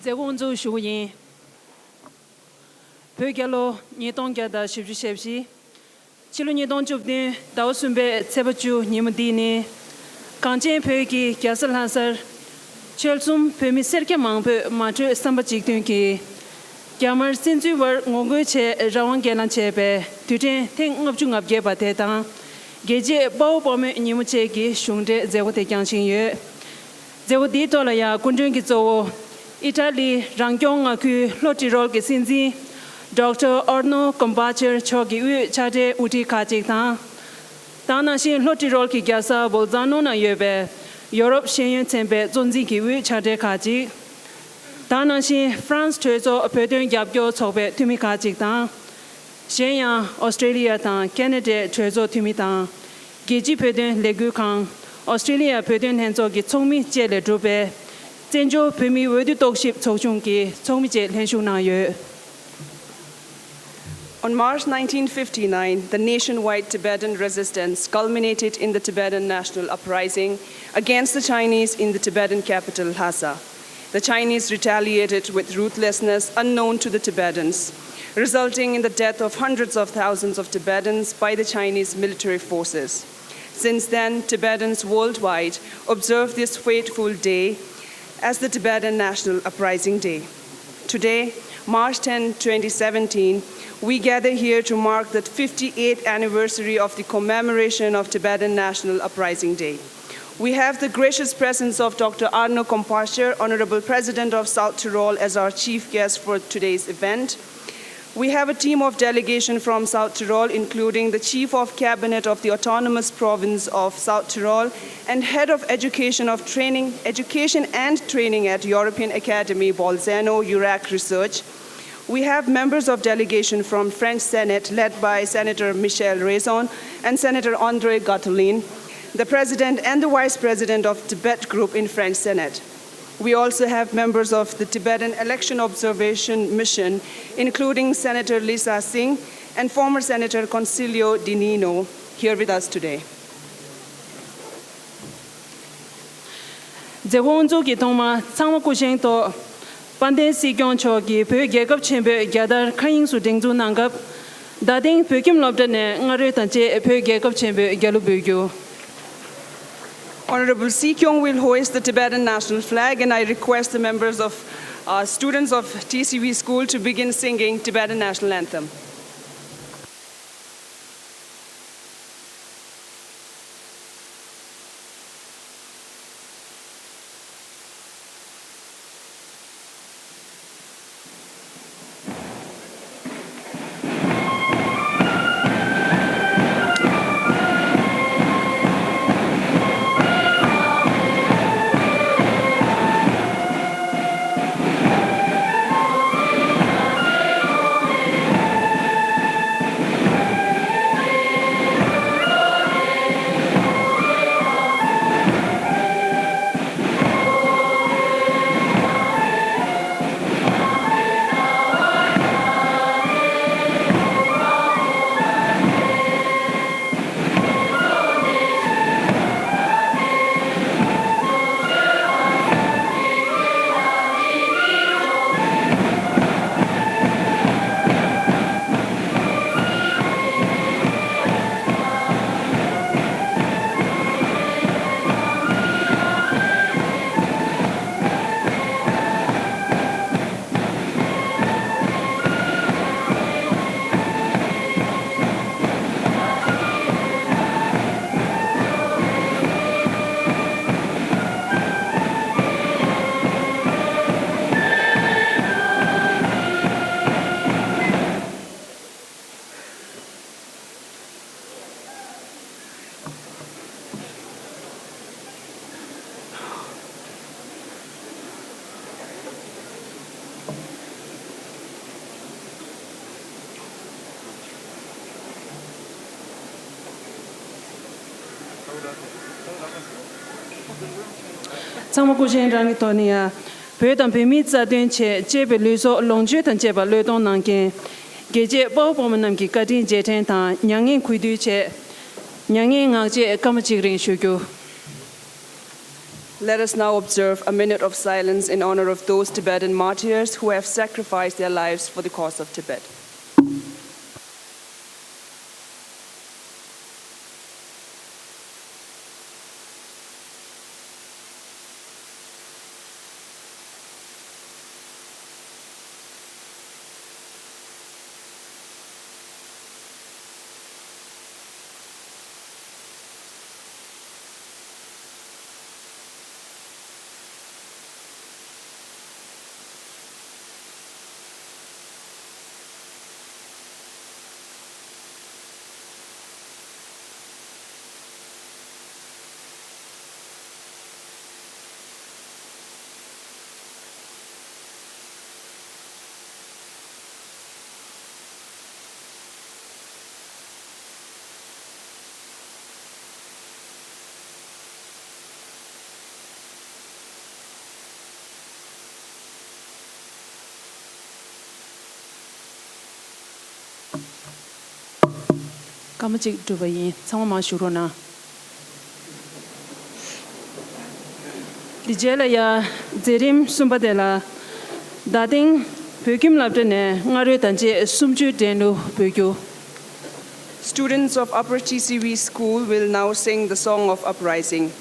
제공조 쇼인 베결로 니동게다 십주십시 치료 니동 줍네 다우순베 세버주 니무디네 강제 베기 캐슬한서 철숨 페미셀케 망베 마주 삼바직든기 야말 신주월 ngogche rawangelanchebe tuden tingopjungapge batetan geje bawbome nimuchegi shungde zewote kyangsingye zewodi tolaya kunjungi zo Italy rangyong aku lotirol ke sinzi Dr. Orno Kombacher chogi u chade uti kajikta tana shin lotirol ki gyasa bolzano na yebe Europe shen tembe zonzi ki u chade kaji tana shin France trezo apedon gyabgyo chobe tumi kajikta shen Australia ta Canada trezo tumi ta geji pedon legu kang Australia pedon henzo gi chongmi jele drobe Zenjo Pimi Wodi Dogship Chongchungki, Chongmije Lenshu Na Yu. On March 1959, the nationwide Tibetan resistance culminated in the Tibetan national uprising against the Chinese in the Tibetan capital, Lhasa. The Chinese retaliated with ruthlessness unknown to the Tibetans, resulting in the death of hundreds of thousands of Tibetans by the Chinese military forces. Since then, Tibetans worldwide observe this fateful day as the Tibetan National Uprising Day. Today, March 10, 2017, we gather here to mark the 58th anniversary of the commemoration of Tibetan National Uprising Day. We have the gracious presence of Dr. Arno Kompascher, Honorable President of South Tyrol, as our chief guest for today's event. We have a team of delegation from South Tyrol, including the Chief of Cabinet of the Autonomous Province of South Tyrol and Head of Education and Training at European Academy Bolzano, URAC Research. We have members of delegation from French Senate, led by Senator Michel Raison and Senator André Gattolin, the President and the Vice President of Tibet Group in French Senate. We also have members of the Tibetan Election Observation Mission, including Senator Lisa Singh and former Senator Concilio Di Nino, here with us today. Pandin si kyong cho gi phe gyagap chembe gyadar khaying su dingzu nangap dading phekim lobda ne ngare tanche phe gyagap chembe gyalu bugyo. Honorable Si Kyung will hoist the Tibetan national flag, and I request the members of students of TCV school to begin singing Tibetan national anthem. Sangma kushen rangi tonia phe dan phe mi tsa den che be luso longje tan che ba le don nang ke geje bo bo nam ki ka din je ten ta nyangin kuidu che nyangin ngak je kam chi ring shu gyu. Let us now observe a minute of silence in honor of those Tibetan martyrs who have sacrificed their lives for the cause of Tibet. Kamachik Dubai, Sama Shurona. Dijela ya Zerim Sumbadela, Dading, Pukim Labdene, Ngare Tanje, Sumju Denu, Pugyu. Students of Upper TCV School will now sing the song of Uprising.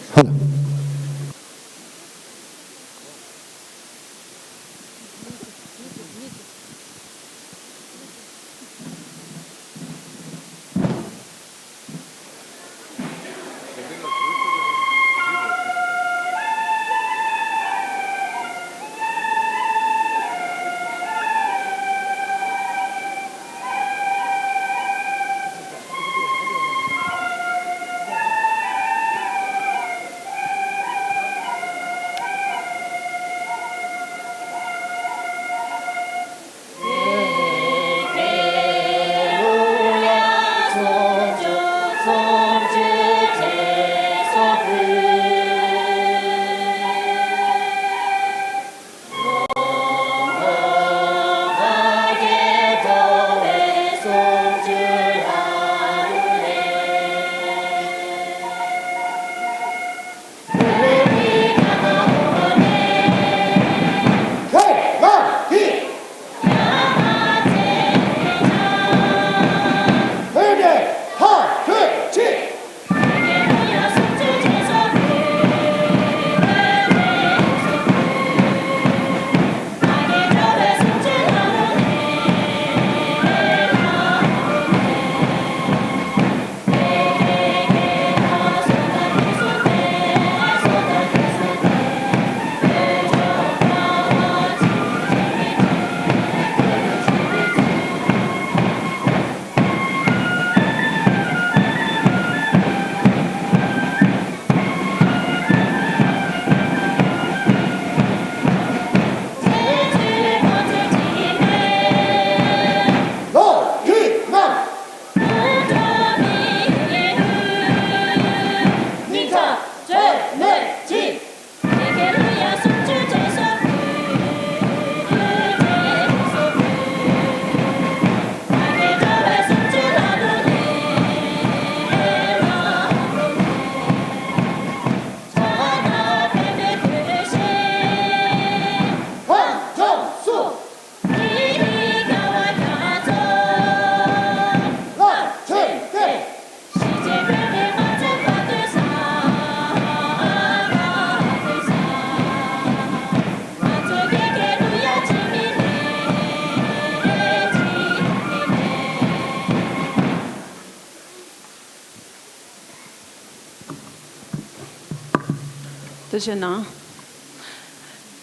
Tashana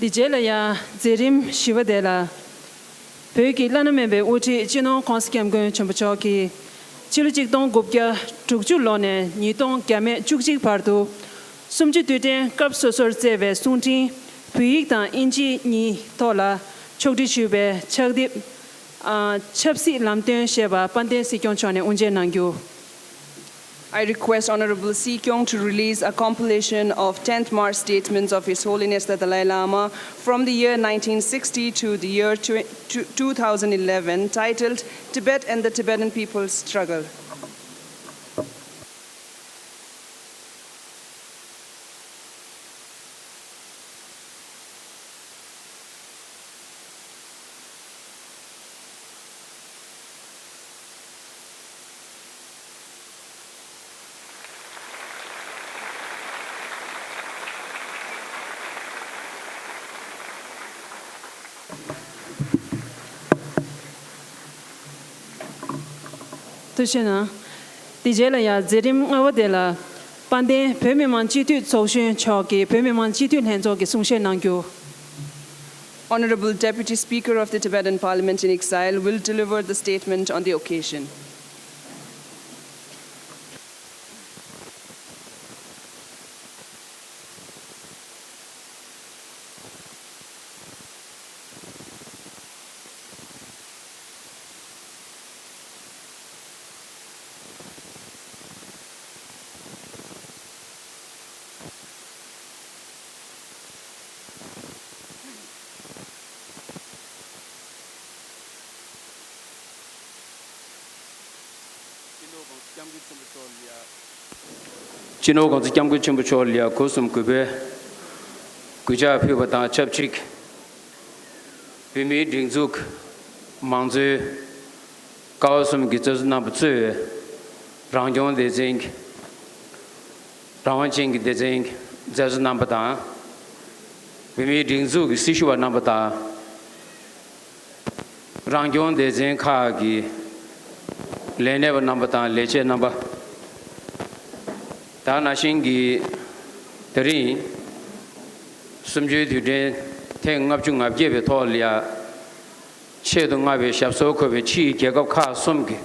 Dijela ya Zerim Shivadela Peki Lanamebe Uti Chino Konskam Gun Champachoki Chilujik Don Gopya Tukju Lone Nidon Game Chukjik Pardo Sumju Duden Kap Sosor Zeve Sunti Puik Dan Inji Ni Tola Chokdi Shube Chagdip Chapsi Lamten Sheba Pande Sikyon Chone Unje Nangyo. I request Honorable Si Kyong to release a compilation of 10th March statements of His Holiness the Dalai Lama from the year 1960 to the year 2011 titled Tibet and the Tibetan People's Struggle. Tushina Dijela ya Zerim Awadela Pande Pemiman Chitu Soshin Choki Pemiman Chitu Henzoki Sunshe Nangyo. Honorable Deputy Speaker of the Tibetan Parliament in Exile will deliver the statement on the occasion. Chino gonzi kyamgu chimbu cholia kusum kube kuja phibata chapchik pimi dingzuk mangzu kaosum gitaz nabtsu rangjong de zing rawangching de zing zaz nambata pimi dingzuk sishwa nambata rangjong de zing kha gi lenev nambata leche namba ta nashingi tari sumje de teng ngap chung ngap jebe tholia che do ngabe shapso ko be chi ge gap kha sumge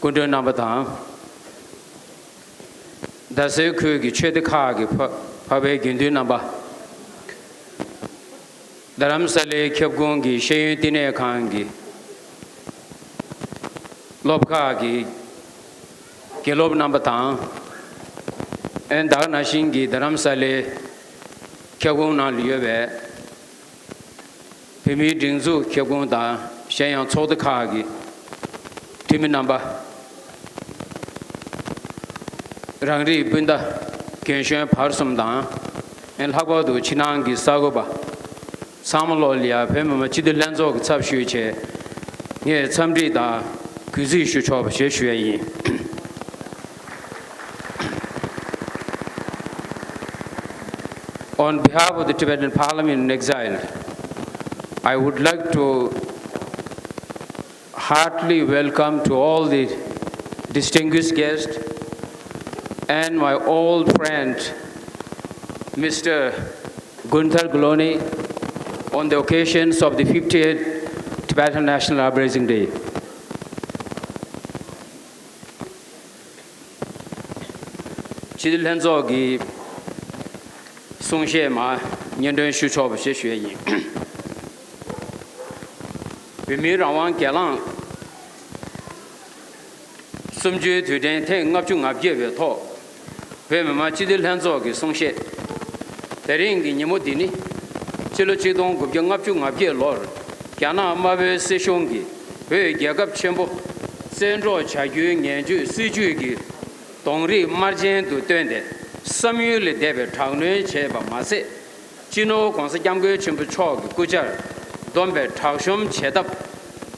kunde nambata da se khu gi che de kha gi pha be gindu namba daram sale khyap gong gi she tine khang gi lob kha gi ke lob nambata and da nashingi daram sale kyagong na liebe pimi dingzu kyagong da shenyang chod kha gi timi namba rangri bunda kenshen pharsum da and lagwa du chinang gi sago ba samlo lia phema chid lanzo gi chap shu che ye chamri da guzi shu chob she shu yi On behalf of the Tibetan Parliament in exile, I would like to heartily welcome to all the distinguished guests and my old friend, Mr. Gunther Gloni, on the occasions of the 58th Tibetan National Uprising Day. Chidil Henzogi Song Xie Ma, Nian Shu Chou Xie Xue Yin. Bimi Rawang Gelang Sum Ju Tu Den Teng Ngap Chung Ngap Ye Ve To, Pema Ma Chidil Hanzo Gi Song Xie. Tering Gi Nimu Dini, Chilo Chidong Gup Yang Ngap Chung Ngap Ye Lor, Kiana Ma Ve Se Shong Gi, Ve Gyagap Chenpo, Sen Zhuo Cha Yu Nian Ju Si Ju Gi, Dong Ri Marjian Du Duen De. Samuel David Tangnu Cheba Mase, Chino Gongsa Yamgu Chimpu Chog, Gujar, Dombe Taushum Chedap,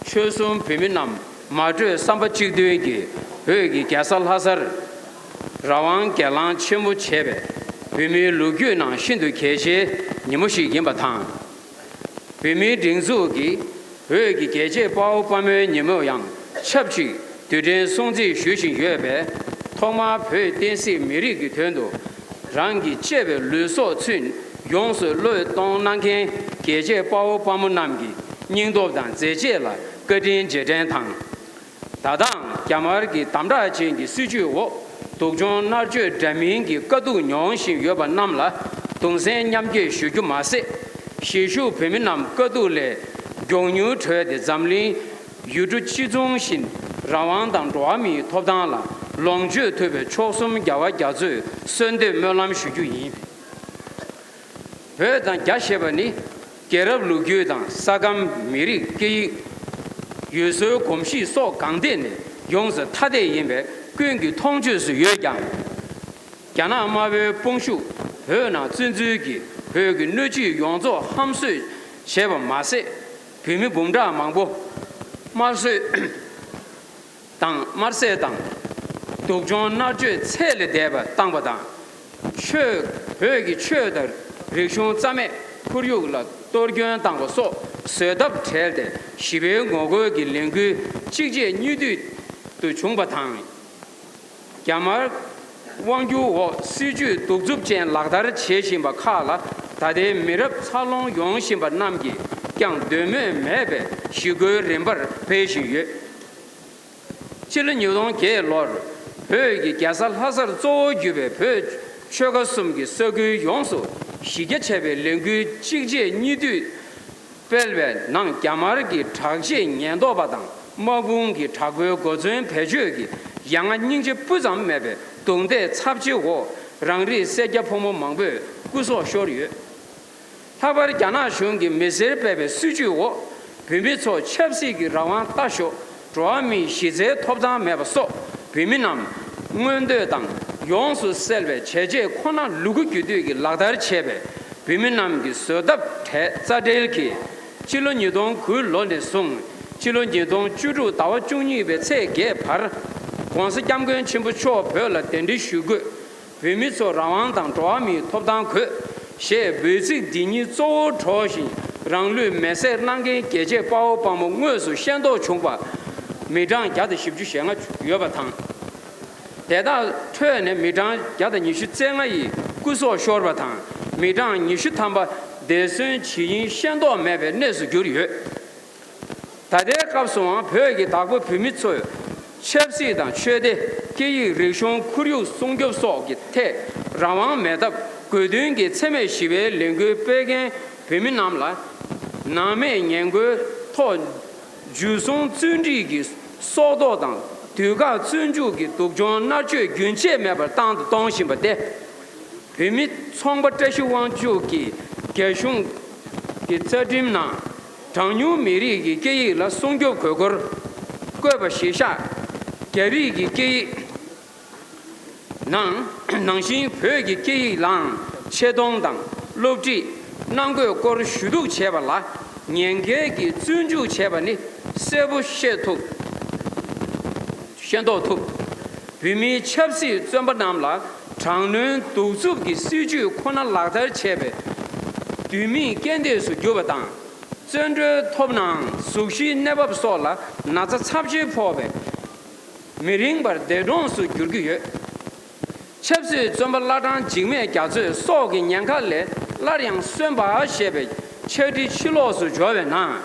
Chusum Piminam, Madru Samba Chigduigi, Hugi Gasal Hazar, Rawang Galan Chimbu Chebe, Pimi Lugu Nan Shindu Keche, Nimushi Gimbatan, Pimi Dingzugi, Hugi Keche Bao Pame Nimu Yang, Chapchi, Duden Songzi Shushin Yuebe, Toma Pei Densi Miri Tendo, Rangi Chebe Luso Chun, Yongsu Lui Dong Nankin, Geje Bao Pamu Namgi, Ningdo Dan Zeje La, Gedin Jeden Tang. Dadang, Yamargi Tamra Jingi Suju Wo, Dokjon Narju Damingi Gadu Nyongshi Yoba Namla, Dongsen Yamgi Shuju Mase, Shishu Peminam Gadu Le, Yongyu Tre de Zamlin, Yuju Chizong Shin, Rawang Dang Duami Topdang La. Longju Tube Chosum Gawa Gazu, Sunday Melam Shuju Yin. Perdan Gashebani, Gerab Lugudan, Sagam Miri, Gi Yusu Komshi So Gangden, Yongs Tade Yinbe, Gungi Tongjus Yugang. Gana Mabe Bongshu, Hena Zunzugi, Hug Nuji Yongzo Hamsu, Sheba Mase, Pimi Bunda Mangbo, Marse Dang, Marse Dang. Dokjon Narju Cele Deba Tangbadang, Che, Hegi Che the Rishon Zame, Kuryugla, Dorgan Tango So, Sedap Telde, Shibe Gogo Gilingu, Chigje Nudu to Chungbatang. Yamar Wangju, Siju, Dogzub Jen, Lagdar Cheshimba Kala, Tade Mirab Salon Yongshimba Namgi, Yang Deme Mebe, Shugo Rimber, Peshu. Chilin Yudon Gay Lord. Pögi Gasal Hazar Zo Yube, Pög, Chogasumgi, Sogu Yonso, Shigechebe, Lingu, Chigje, Nidu, Belve, Nang Yamargi, Tagje, Nyando Badang, Magungi, Tagu, Gozun, Pejugi, Yang Ninja Puzam Mebe, Dongde, Tapji Wo, Rangri, Seja Pomo Mangbe, Guso Shoryu. Tabar Yana Shungi, Miser Bebe, Suju Wo, Pimitso, Chepsigi, Rawan Tasho, Drawami, Shize, Topdam Meba So. 비민남 문대당 용수 셀베 제제 코나 누구 규도기 라다르 체베 비민남기 서답 대자델기 지론이동 그 론데송 지론이동 주주 다와 중립의 세계 발 광스 잠근 친부 초 별라 덴디 슈고 비미소 라왕당 조아미 톱당 그셰 베직 디니 조 조신 랑류 메세 랑게 계제 바오 바모 응어수 현도 총바 매장 야的십주 생아 여바탕 대다 퇴네 매장 야的你是这样一故所说吧汤每张你是他们대선 지인 현도 매베 내수 교류 다들 값송 벽에 다고 비밀소요 챕시당 최대 계획 리숑 쿠류 송교소기 태 라왕 매답 고등기 체매 시베 랭그 백엔 비밀남라 남의 년고 토 주송 준지기 소도당 두가 준주기 독종 나주 균체 매버 당도 동심버데 비밀 총버트시 왕주기 개숑 기차dim나 장유 미리기 계획라 송교 거거 거버 시샤 계리기 계획 낭신 회기 계획랑 최동당 로지 남고 거를 수도 제발라 년계기 준주 제발니 세부 셰토 현도토 비미 첩시 점버남라 장는 도수기 수주 코나 라달 제베 비미 겐데스 교바당 전저 톱낭 수시 네법소라 나자 찹지 포베 미링버 대동수 규규에 첩시 점벌라당 징매 가즈 소기 년칼레 라량 선바 셰베 체디 칠로스 조베나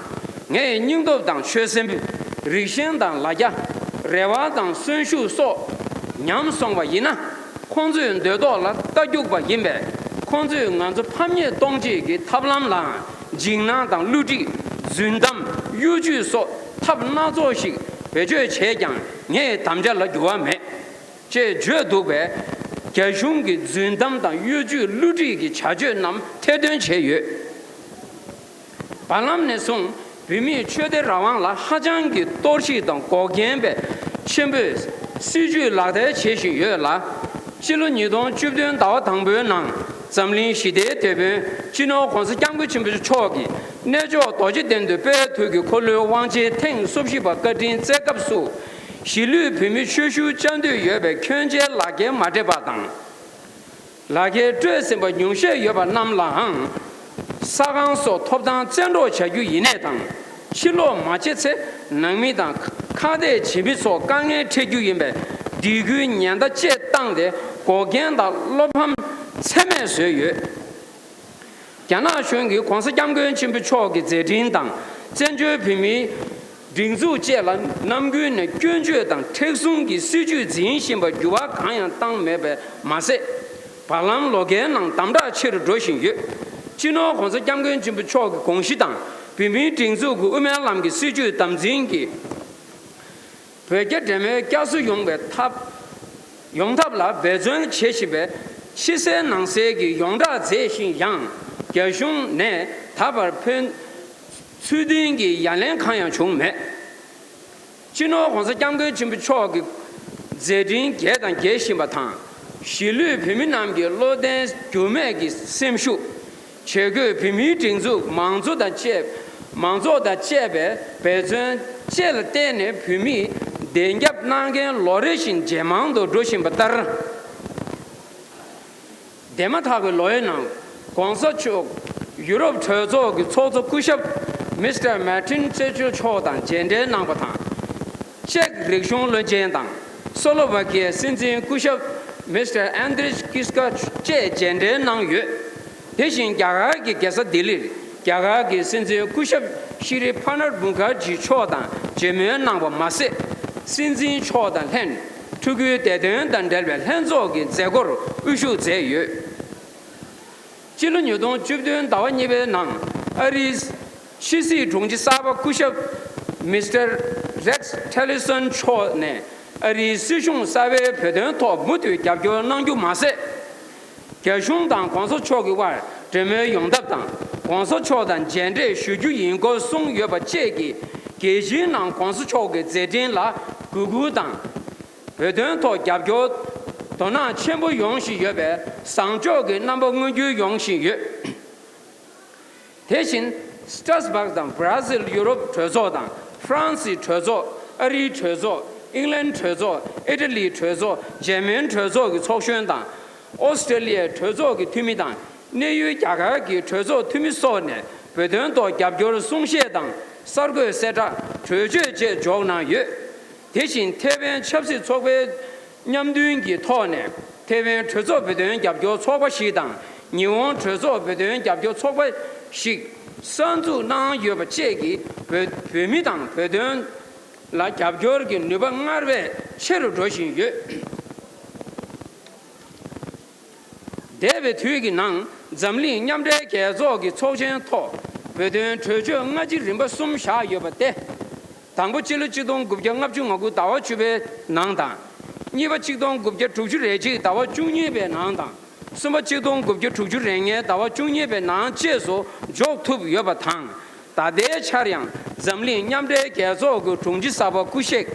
네 닝도당 최선비 리신당 라야 레와당 순수소 냠송바 이나 콘즈연 되도라 따죽바 임베 콘즈연 안저 판예 동지기 탑람라 징나당 루지 준담 유주소 탑나조식 배제 체장 네 담자라 교화메 제 죄도베 개숑기 준담당 유주 루지기 자주남 태된 체유 발람네송 비미 최대 라왕라 하장기 도시당 고겐베 쳔베 시주 라데 체시여라 지론이동 주변 다와 당부연랑 점린 시대 대변 진호 권스 장구 침부 초기 내조 도지된데 배투기 콜로 왕제 탱 섭시바 거딘 제급수 시류 비미 추슈 전대 예배 현재 라게 마데바당 라게 드세바 용셰 여바 남랑 사강소 톱당 전로 체규 이내당 실로 마체체 능미당 카데 지비소 강에 체규임베 디규 년다 제당데 고견다 로팜 체매서유 야나숑기 광스 장근 침부 초기 제딘당 전주 비미 링주 제라 남군의 견주당 특송기 수주 진심바 유아 강양 땅 매베 마세 발람 로겐랑 담다 치르 조신유 진호 광스 장근 침부 초기 공시당 비미 링주구 음양람기 수주 담진기 베게데메 가수 용베 탑 용탑라 배전 체시베 시세 낭세기 용다 제신 양 개숑 네 답을 편 수딩기 양련 강양 총매 진호 공사 장거 준비 초기 제딘 계단 계신바탕 실류 비민남기 로덴 교매기 셈슈 최고 비미 딩주 망조다 제베 배전 제를 때네 비미 dengyap nangen loreshin jemang do doshin batar dema thag loyena gongsa chok europe chozo gi chozo kushap mr martin chechu chodan jende nang batang check rikshon lo jendang slovakia sinjin kushap mr andrich kiska che jende nang yu deshin gyaga gi gesa dilir gyaga gi sinjin kushap shiri panar bunga ji chodan jemen nang ba mase 신진 초단 hen 투규 대대는 단델벨 현조기 제거로 의슈 제유 지론유동 주변 다원입에 남 아리스 시시 종지 사바 쿠샵 미스터 렉스 텔리슨 초네 아리스 숑 사베 페던 토 무드 갑교 낭교 마세 개숑당 광서 초기와 제메 용답당 광서 초단 젠제 수주 인고 송여바 제기 계신랑 광서 초기 제진라 구구당 배든 더 갑교 도나 첨부 용시 예배 상적의 넘버 응유 용시 예 대신 스트라스버그당 브라질 유럽 최저당 프랑스 최저 어리 최저 잉글랜드 최저 이탈리 최저 제면 최저의 초선당 오스트레일리아 최저의 팀이당 내유 야가의 최저 팀이소네 배든 더 갑교를 송시당 서거 세자 최저제 조나 예 대신 태변 첩시 초배 냠두인기 토네 태변 최저 배든 갑교 초바시당 니원 최저 배든 갑교 초바시 선주 나 여바 제기 배미당 배든 라 갑교르기 누방아베 체로 조신 예 대베 퇴기 난 잠리 냠데 계속이 초전 토 배든 최저 응아지 림바 숨샤 여바데 당부 찔러 지동 급경압 중하고 다와 주베 난다 니바 지동 급제 주주레지 다와 중예베 난다 스마 지동 급제 주주랭에 다와 중예베 난 제소 조투브 여바탕 다데 차량 잠리 냠데 계속 그 중지 사바 구식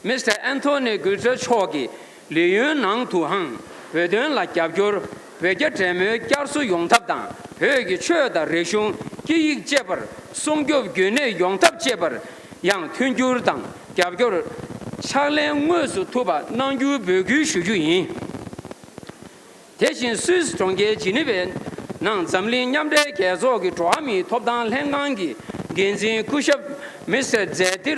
미스터 앤토니 글저 초기 리윤 낭 투항 배든 라갑교 배게 제메 꺄수 용탑당 회기 최다 레숑 기익 제벌 송교 균의 용탑 제벌 양 튼주르당 갑교를 차례 무수 투바 남주 배규 수주인 대신 스위스 통계 진입엔 난 잠린 냠데 계속이 조함이 톱당 행강기 겐진 쿠샵 미스터 제티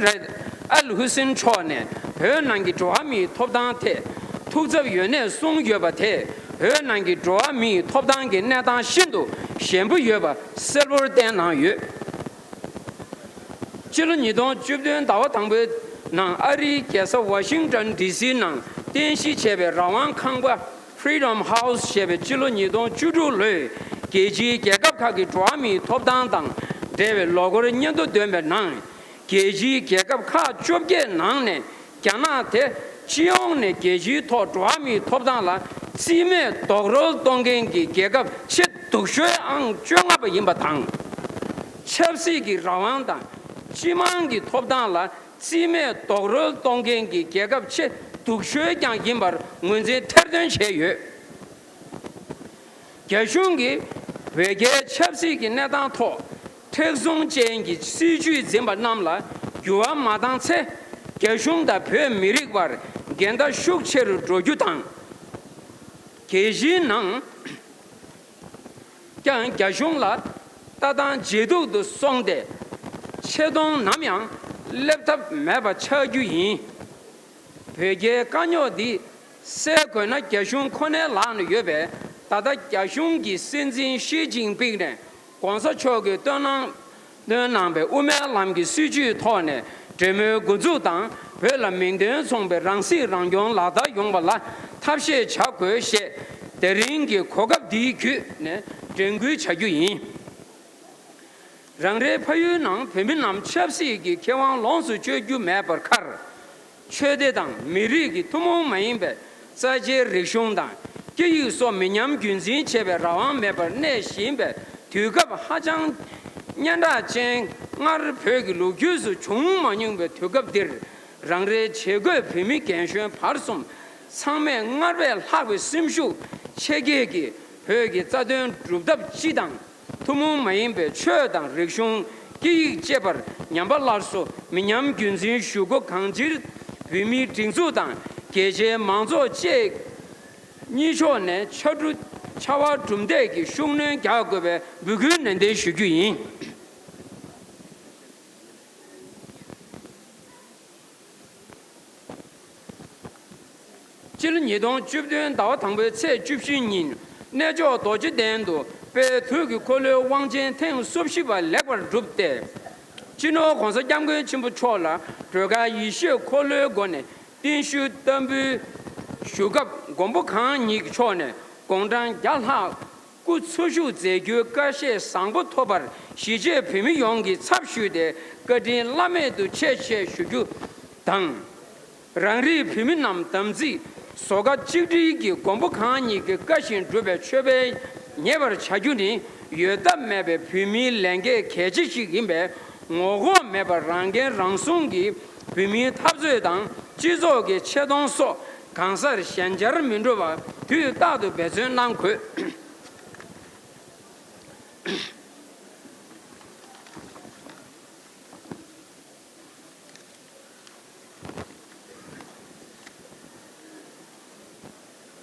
알 후신 초네 회난기 조함이 톱당테 투접위원회 송여바테 회난기 조함이 톱당기 내당 신도宣布여바 서버 대나유 지는 이동 주변 다와 당부 난 아리께서 워싱턴 DC 난電視 제베 라완 칸과 프리덤 하우스 제베 지는 이동 주주를 계지 개갑하기 조함이 톱당당 대베 로고를 년도 되면 난 계지 개갑카 좁게 난네 캬나테 지용네 계지 토 조함이 톱당라 지메 도로 동gen기 개갑 치 독쉐앙 쫑압 임바당 첩시기 라완다 지망기 톱당라 지메 도로 동gen기 개갑 치 독쉐양 임바 문제 터던 체유 개숑기 외계 첩시기 내당 토 특송 제행기 시주 zem바 남라 교와 마당체 개숑다 표 미릭바 겐다 슉체르 조주당 계진능 경 개숑라 따단 제도도 송대 최동 남양 랩탑 매바 처주인 회계 간요디 세거나 개숑 코네 라는 여배 다다 개숑기 신진 시진핑네 광서초게 떠난배 우메람기 수주 토네 제메 군주당 회라민된 송배 랑시 랑용 라다 용발라 탑시 차고시 대링기 고급 디규네 정규 차규인 랑레 파유낭 페민남 첩시기 개왕 롱수 제규 매버카르 최대당 미리기 투모마인베 사제 리숑당 기유소 민냠 군진 제베 라왕 매버 내신베 두급 하장 년다쟁 나르 벽이 로규스 종만용베 두급들 랑레 제거 페미 겐션 파르솜 상매 나르벨 하고 심슈 체계기 벽이 짜던 룹답 지당 투모마인베 최당 리숑 기 제버 냠발라르소 민냠 군진 슈고 강질 위미 딩수당 계제 망조 제 니쇼네 처주 차와 좀대기 흉는 가급에 무근는데 쉬규인 지는 이동 주변 다와 당배 체 주신인 내저 도지된도 배투기 콜레 왕전 탱 수십바 레버 줍대 진호 공사 장군 전부 초라 저가 이슈 콜레 권에 딘슈 담비 슈갑 공부칸 니 초네 공장 잘하 구수슈 제규 가시 상부 토바 시제 비미 용기 찹슈데 거딘 라메도 체체 슈주 당 랑리 비미남 담지 소가 지디기 공부칸이 그 가신 주베 최베 네버 차주니 여담매베 비미 랭게 개지식 임베 오고 매버 랑게 랑송기 비미 탑즈당 지속의 최동소 강사의 현재의 민주화 뒤다도 배전 난ခွ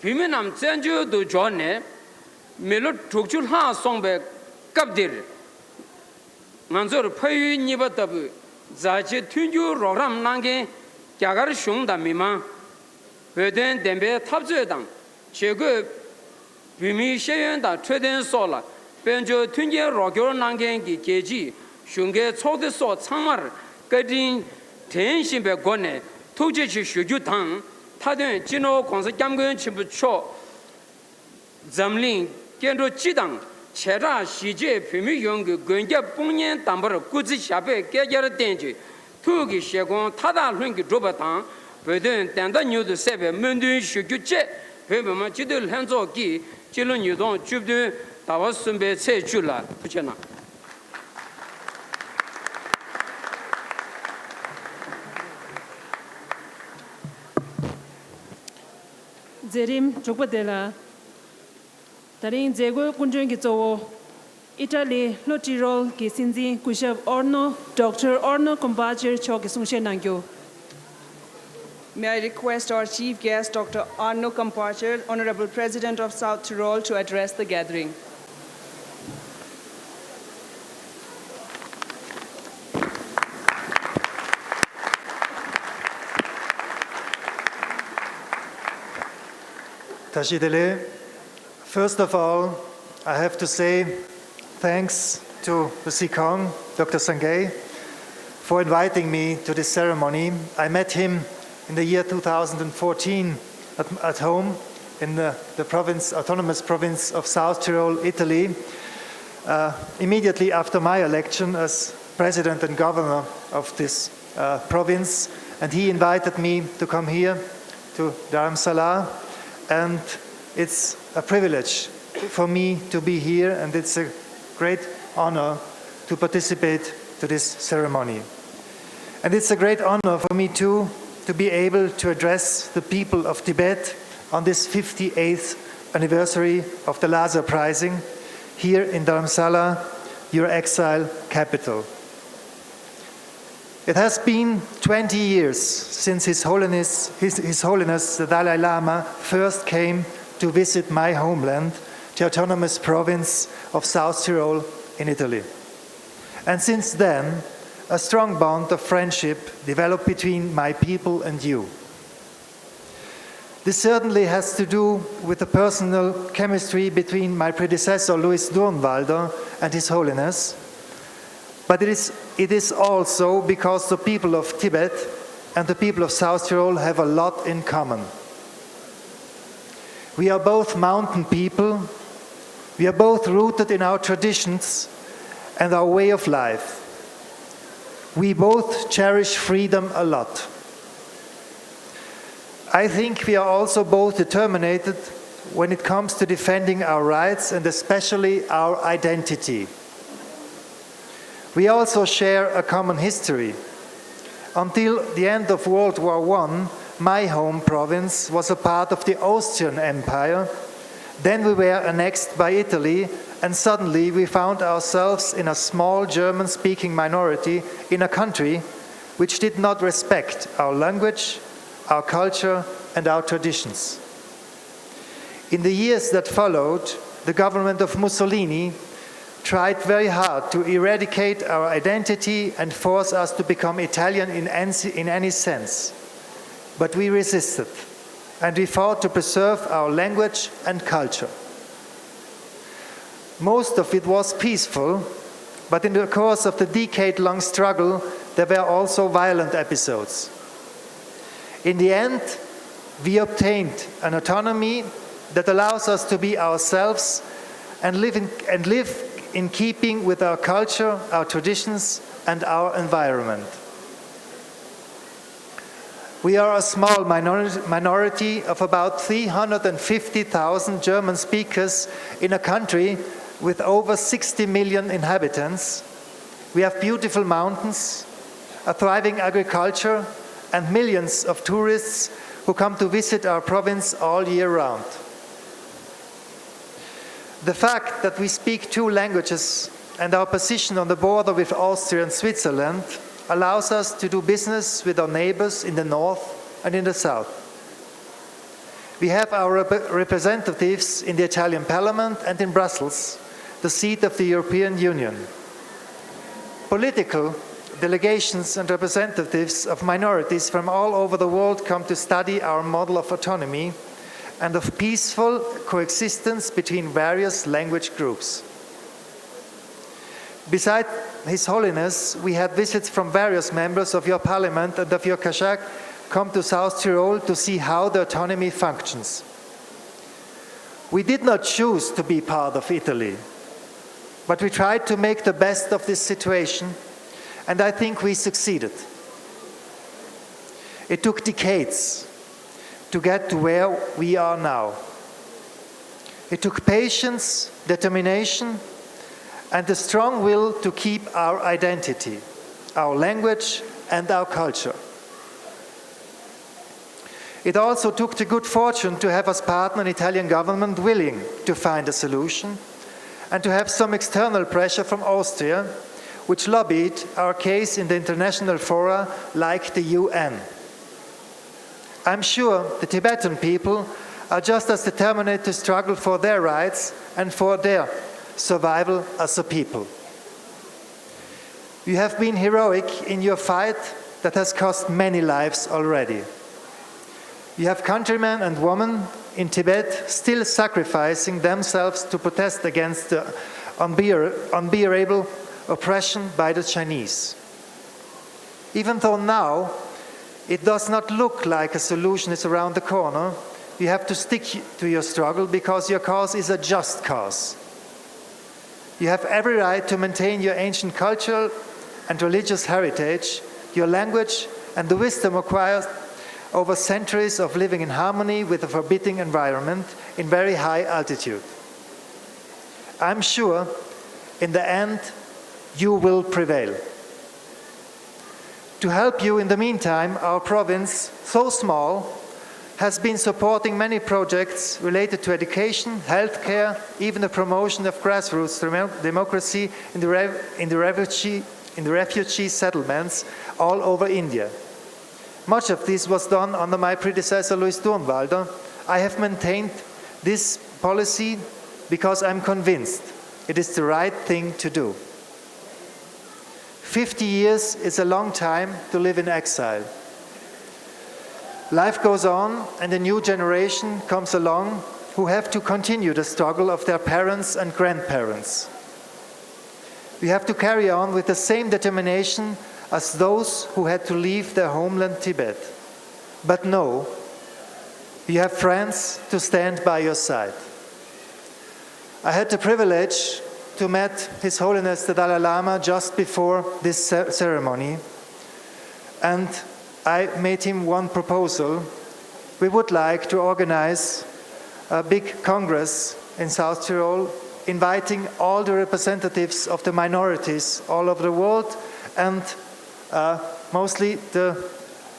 비면남 전주도 전에 멜로 족줄하 송배 갑들 만저 파유 니바답 자체 튠주 로람 난게 갸가르 슝다 미마 베덴 덴베 탑즈당 제거 비미 셰연다 최된 소라 벤저 튠제 로교 난게기 계지 슝게 초드소 창마르 거딘 텐신베 고네 토제치 슈주당 타된 진호 공사 감근 침부초 잠링 견도 지당 체라 시제 비미 용그 근게 뽕년 담바르 꾸지 샤베 깨결 된지 투기 셰공 타다 륜기 조바당 베든 단다 뉴드 세베 문든 슈규체 베베마 지들 한조기 질론 유동 줍드 다와스베 세줄라 부체나 제림 족바델라 다린 제고 군중기 조오 이탈리 로티롤 기신지 쿠샵 orno Dr. Orno Kombacher choki sungshe nangyo. May I request our chief guest, Dr. Arno Kampacher, Honorable President of South Tyrol, to address the gathering. Tashidele, first of all, I have to say thanks to the Sikong, Dr. Sangay, for inviting me to this ceremony. I met him in the year 2014 at home in the autonomous province of South Tyrol, Italy, immediately after my election as president and governor of this province. And he invited me to come here to Dharamsala. And it's a privilege for me to be here, and it's a great honor to participate to this ceremony. And it's a great honor for me too to be able to address the people of Tibet on this 58th anniversary of the Lhasa Uprising here in Dharamsala, your exile capital. It has been 20 years since His Holiness the Dalai Lama first came to visit my homeland, the autonomous province of South Tyrol in Italy. And since then, a strong bond of friendship developed between my people and you. This certainly has to do with the personal chemistry between my predecessor, Louis Durnwalder, and His Holiness. But it is also because the people of Tibet and the people of South Tyrol have a lot in common. We are both mountain people. We are both rooted in our traditions and our way of life. We both cherish freedom a lot. I think we are also both determined when it comes to defending our rights and especially our identity. We also share a common history. Until the end of World War I, my home province was a part of the Austrian Empire. Then we were annexed by Italy, and suddenly we found ourselves in a small German-speaking minority in a country which did not respect our language, our culture, and our traditions. In the years that followed, the government of Mussolini tried very hard to eradicate our identity and force us to become Italian in any sense. But we resisted, and we fought to preserve our language and culture. Most of it was peaceful, but in the course of the decade-long struggle, there were also violent episodes. In the end, we obtained an autonomy that allows us to be ourselves and live in keeping with our culture, our traditions, and our environment. We are a small minority of about 350,000 German speakers in a country with over 60 million inhabitants. We have beautiful mountains, a thriving agriculture, and millions of tourists who come to visit our province all year round. The fact that we speak 2 languages and our position on the border with Austria and Switzerland allows us to do business with our neighbors in the north and in the south. We have our representatives in the Italian Parliament and in Brussels, the seat of the European Union. Political delegations and representatives of minorities from all over the world come to study our model of autonomy and of peaceful coexistence between various language groups. Besides His Holiness, we had visits from various members of your parliament and of your Kashak come to South Tyrol to see how the autonomy functions. We did not choose to be part of Italy, but we tried to make the best of this situation, and I think we succeeded. It took decades to get to where we are now. It took patience, determination, and a strong will to keep our identity, our language, and our culture. It also took the good fortune to have as partner an Italian government willing to find a solution, and to have some external pressure from Austria, which lobbied our case in the international fora like the UN. I'm sure the Tibetan people are just as determined to struggle for their rights and for their survival as a people. You have been heroic in your fight that has cost many lives already. You have countrymen and women in Tibet still sacrificing themselves to protest against the unbearable oppression by the Chinese. Even though now it does not look like a solution is around the corner, you have to stick to your struggle because your cause is a just cause. You have every right to maintain your ancient cultural and religious heritage, your language, and the wisdom acquired over centuries of living in harmony with a forbidding environment in very high altitude. I'm sure, in the end, you will prevail. To help you in the meantime, our province, so small, has been supporting many projects related to education, healthcare, even the promotion of grassroots democracy in the refugee settlements all over India. Much of this was done under my predecessor, Louis Durnwalder. I have maintained this policy because I'm convinced it is the right thing to do. 50 years is a long time to live in exile. Life goes on, and a new generation comes along who have to continue the struggle of their parents and grandparents. We have to carry on with the same determination as those who had to leave their homeland Tibet. But know, you have friends to stand by your side. I had the privilege to meet His Holiness the Dalai Lama just before this ceremony, and I made him one proposal. We would like to organize a big congress in South Tyrol, inviting all the representatives of the minorities all over the world, and mostly the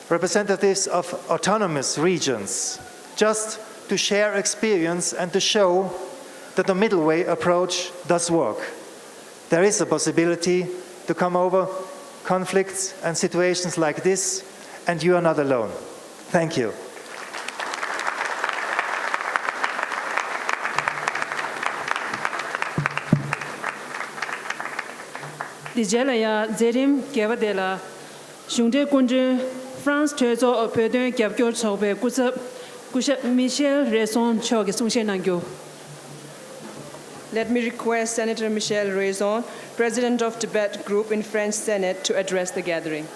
representatives of autonomous regions, just to share experience and to show that the middle way approach does work. There is a possibility to come over conflicts and situations like this, and you are not alone. Thank you. Dijelaya Zerim Gavadela, Shunde Kunje, France Trezo of Pedin Gavgyor Sobe, Kusha Michel Raison Chog Sungshenangyo. Let me request Senator Michel Raison, President of Tibet Group in French Senate, to address the gathering.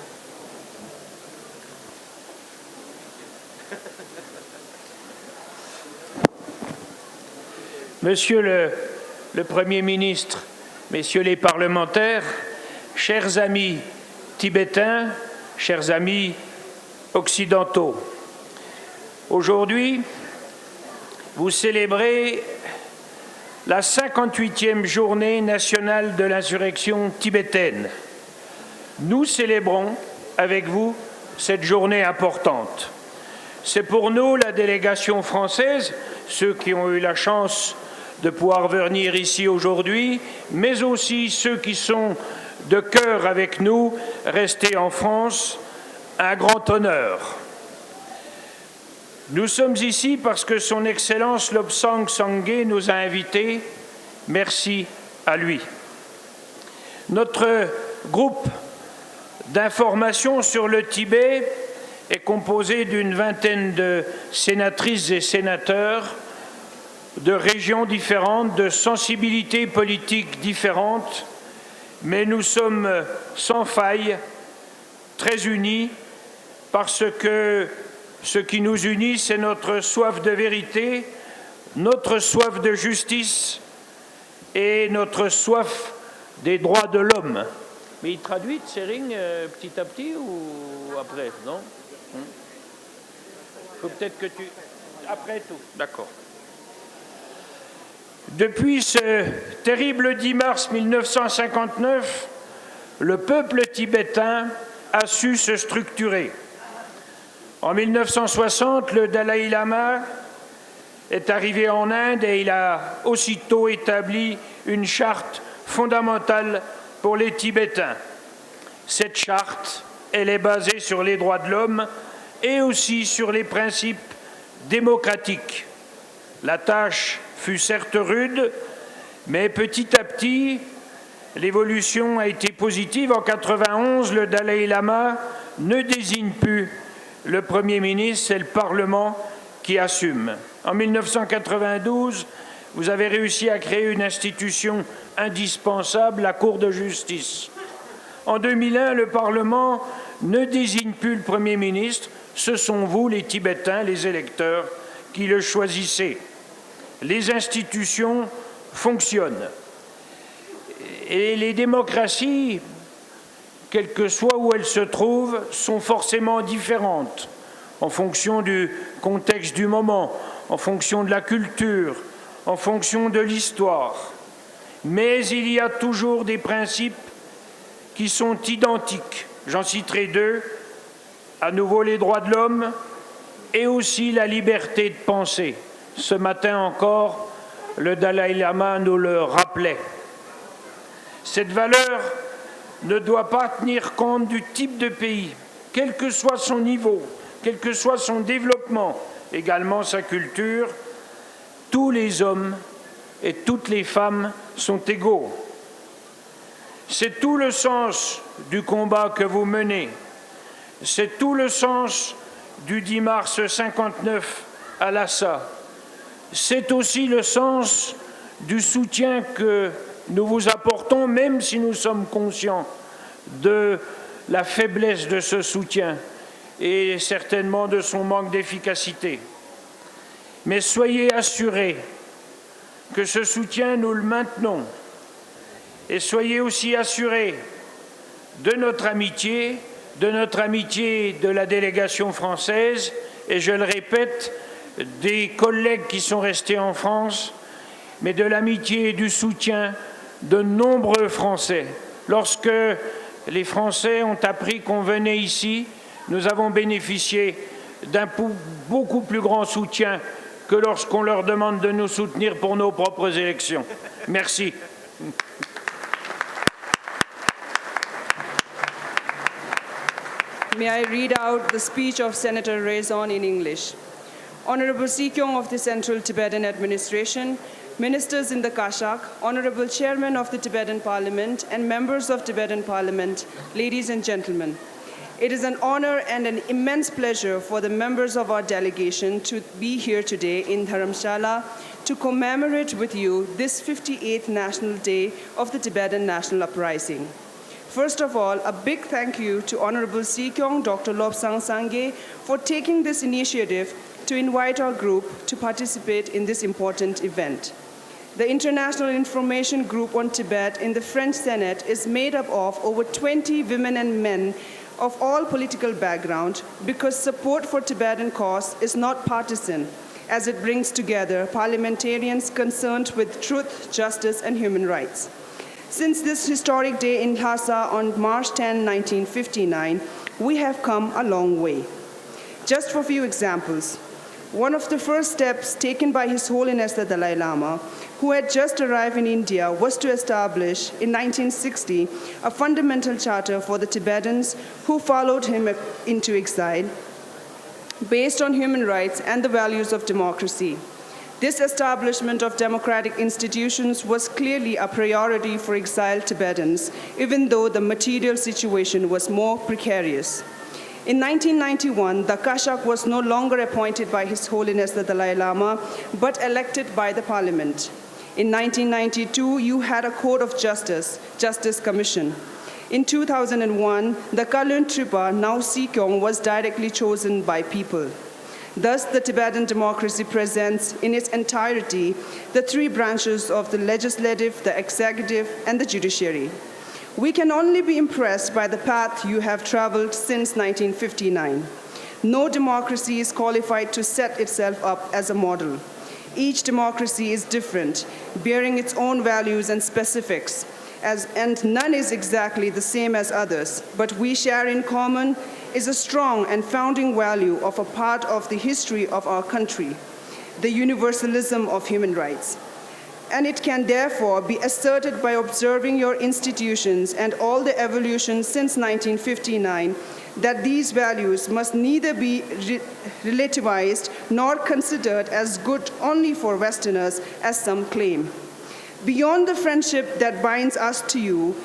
Monsieur le Premier ministre, Messieurs les parlementaires, chers amis tibétains, chers amis occidentaux, aujourd'hui, vous célébrez la 58e journée nationale de l'insurrection tibétaine. Nous célébrons avec vous cette journée importante. C'est pour nous, la délégation française, ceux qui ont eu la chance de pouvoir venir ici aujourd'hui, mais aussi ceux qui sont de cœur avec nous, restés en France, un grand honneur. Nous sommes ici parce que Son Excellence Lobsang Sangay nous a invités. Merci à lui. Notre groupe d'information sur le Tibet est composé d'une vingtaine de sénatrices et sénateurs de régions différentes, de sensibilités politiques différentes, mais nous sommes sans faille, très unis, parce que ce qui nous unit, c'est notre soif de vérité, notre soif de justice et notre soif des droits de l'homme. Mais il traduit Tsering petit à petit ou après, non? Il faut peut-être que tu... Après tout, d'accord. Depuis ce terrible 10 mars 1959, le peuple tibétain a su se structurer. En 1960, le Dalai Lama est arrivé en Inde et il a aussitôt établi une charte fondamentale pour les Tibétains. Cette charte, elle est basée sur les droits de l'homme et aussi sur les principes démocratiques. La tâche fut certes rude, mais petit à petit, l'évolution a été positive. En 1991, le Dalai Lama ne désigne plus le Premier ministre, c'est le Parlement qui assume. En 1992, vous avez réussi à créer une institution indispensable, la Cour de justice. En 2001, le Parlement ne désigne plus le Premier ministre, ce sont vous, les Tibétains, les électeurs, qui le choisissez. Les institutions fonctionnent. Et les démocraties, quelle que soit où elles se trouvent, sont forcément différentes en fonction du contexte du moment, en fonction de la culture, en fonction de l'histoire. Mais il y a toujours des principes qui sont identiques. J'en citerai deux. À nouveau les droits de l'homme et aussi la liberté de penser. Ce matin encore, le Dalai Lama nous le rappelait. Cette valeur ne doit pas tenir compte du type de pays, quel que soit son niveau, quel que soit son développement, également sa culture. Tous les hommes et toutes les femmes sont égaux. C'est tout le sens du combat que vous menez. C'est tout le sens du 10 mars 1959 à Lhasa. C'est aussi le sens du soutien que nous vous apportons, même si nous sommes conscients de la faiblesse de ce soutien et certainement de son manque d'efficacité. Mais soyez assurés que ce soutien, nous le maintenons. Et soyez aussi assurés de notre amitié de la délégation française, et je le répète, des collègues qui sont restés en France, mais de l'amitié et du soutien de nombreux Français. Lorsque les Français ont appris qu'on venait ici, nous avons bénéficié d'un beaucoup plus grand soutien que lorsqu'on leur demande de nous soutenir pour nos propres élections. Merci. May I read out the speech of Senator Rezon in English? Honorable Sikyong of the Central Tibetan Administration, ministers in the Kashak, Honorable Chairman of the Tibetan Parliament, and members of Tibetan Parliament, ladies and gentlemen. It is an honor and an immense pleasure for the members of our delegation to be here today in Dharamshala to commemorate with you this 58th National Day of the Tibetan National Uprising. First of all, a big thank you to Honorable Sikyong Dr. Lobsang Sangay for taking this initiative to invite our group to participate in this important event. The International Information Group on Tibet in the French Senate is made up of over 20 women and men of all political background because support for Tibetan cause is not partisan, as it brings together parliamentarians concerned with truth, justice, and human rights. Since this historic day in Lhasa on March 10, 1959, we have come a long way. Just for a few examples, one of the first steps taken by His Holiness the Dalai Lama, who had just arrived in India, was to establish in 1960 a fundamental charter for the Tibetans who followed him into exile, based on human rights and the values of democracy. This establishment of democratic institutions was clearly a priority for exiled Tibetans, even though the material situation was more precarious. In 1991, the Kashak was no longer appointed by His Holiness the Dalai Lama, but elected by the parliament. In 1992, you had a Court of Justice, Justice Commission. In 2001, the Kalun Tripa, now Sikyong, was directly chosen by people. Thus, the Tibetan democracy presents in its entirety the three branches of the legislative, the executive, and the judiciary. We can only be impressed by the path you have traveled since 1959. No democracy is qualified to set itself up as a model. Each democracy is different, bearing its own values and specifics, and none is exactly the same as others, but we share in common is a strong and founding value of a part of the history of our country, the universalism of human rights. And it can therefore be asserted by observing your institutions and all the evolution since 1959 that these values must neither be relativized nor considered as good only for Westerners, as some claim. Beyond the friendship that binds us to you,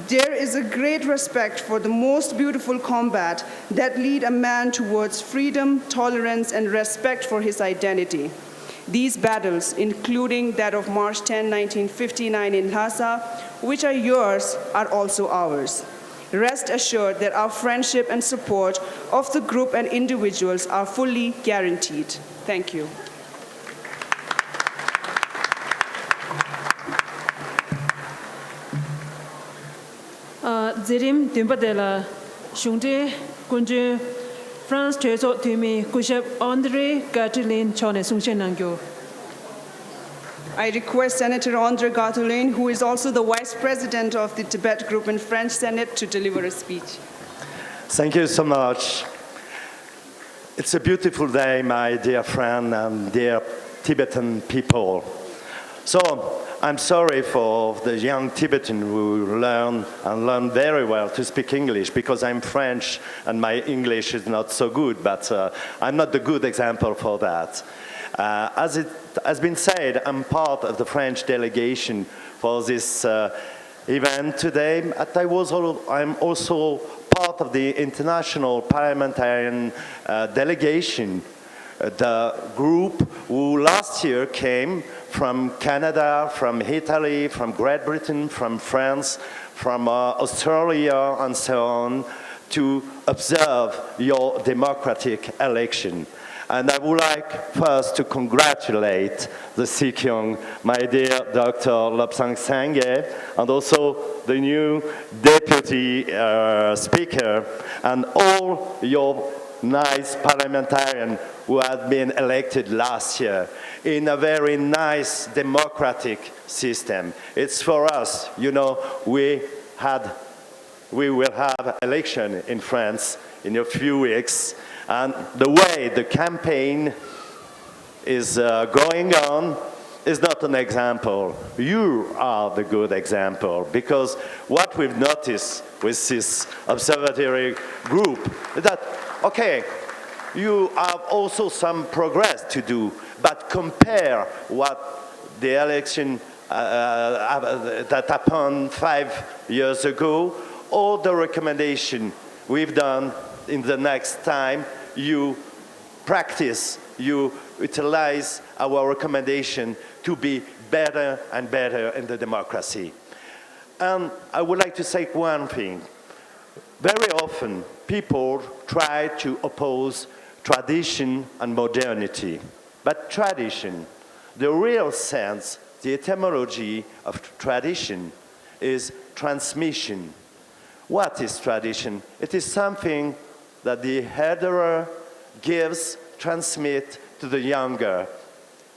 there is a great respect for the most beautiful combat that lead a man towards freedom, tolerance, and respect for his identity. These battles, including that of March 10, 1959 in Lhasa, which are yours, are also ours. Rest assured that our friendship and support of the group and individuals are fully guaranteed. Thank you. Zirim Dimpadela, Shungde, Kunje, France Tezo Tumi, Kushep Andre Gatilin Chone Sungshenangyo. I request Senator André Gatulin, who is also the Vice President of the Tibet Group in French Senate, to deliver a speech. Thank you so much. It's a beautiful day, my dear friend and dear Tibetan people. So, I'm sorry for the young Tibetan who learn very well to speak English, because I'm French and my English is not so good, but I'm not the good example for that. As it has been said, I'm part of the French delegation for this event today. I'm also part of the international parliamentarian delegation, the group who last year came from Canada, from Italy, from Great Britain, from France, from Australia, and so on, to observe your democratic election. And I would like first to congratulate the Sikyong, my dear Dr. Lobsang Sangye, and also the new deputy speaker, and all your nice parliamentarians who had been elected last year in a very nice democratic system. It's for us, you know, we will have election in France in a few weeks, and the way the campaign is going on is not an example. You are the good example, because what we've noticed with this observatory group is that, okay, you have also some progress to do, but compare what the election that happened 5 years ago, all the recommendation we've done in the next time, you practice, you utilize our recommendation to be better and better in the democracy. And I would like to say one thing. Very often, people try to oppose tradition and modernity. But tradition, the real sense, the etymology of tradition is transmission. What is tradition? It is something that the elder gives, transmits to the younger.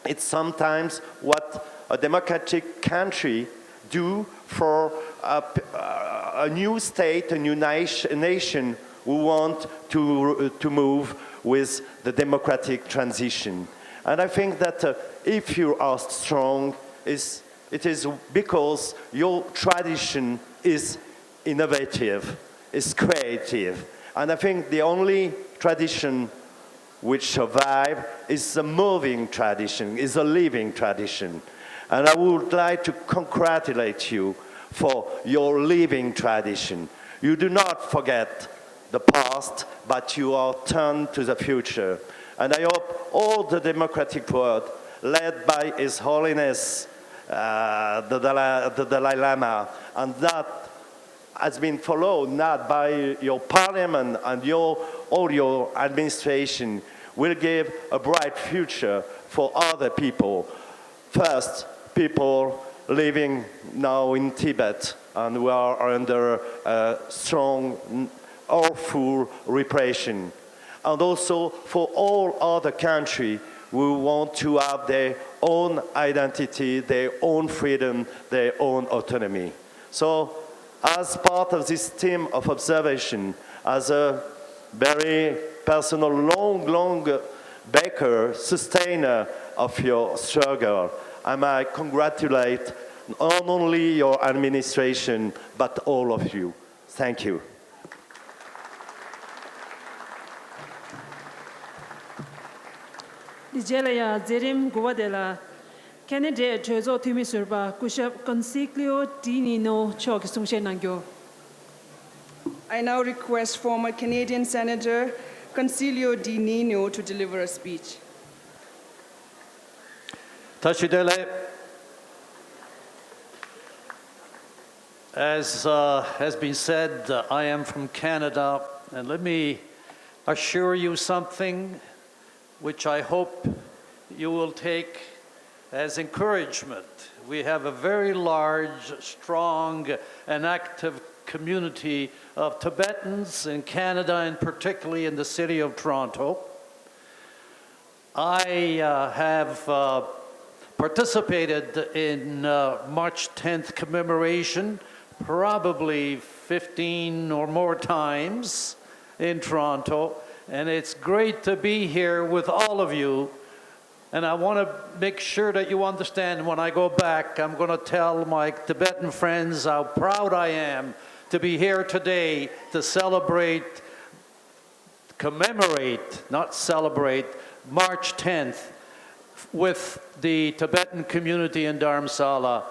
It's sometimes what a democratic country do for a new state, a new nation who want to move with the democratic transition. And I think that if you are strong, it is because your tradition is innovative, is creative. And I think the only tradition which survives is a moving tradition, is a living tradition. And I would like to congratulate you for your living tradition. You do not forget the past, but you are turned to the future. And I hope all the democratic world, led by His Holiness, the Dalai Lama, and that has been followed not by your parliament and all your administration, will give a bright future for other people. First, people living now in Tibet and who are under strong, awful repression. And also for all other countries who want to have their own identity, their own freedom, their own autonomy. So, as part of this team of observation, as a very personal, long backer, sustainer of your struggle, I might congratulate not only your administration, but all of you. Thank you. Dijelaya Zerim Guadela, Canada Trezo Timisurba, Kushab Consiglio Dinino Chok Sungshenangyo. I now request former Canadian Senator Concilio Di Nino to deliver a speech. Tashidele, as has been said, I am from Canada, and let me assure you something which I hope you will take as encouragement. We have a very large, strong, and active community of Tibetans in Canada, and particularly in the city of Toronto. I have participated in March 10th commemoration probably 15 or more times in Toronto, and it's great to be here with all of you. And I want to make sure that you understand, when I go back, I'm going to tell my Tibetan friends how proud I am to be here today to celebrate, commemorate, not celebrate, March 10th with the Tibetan community in Dharamsala.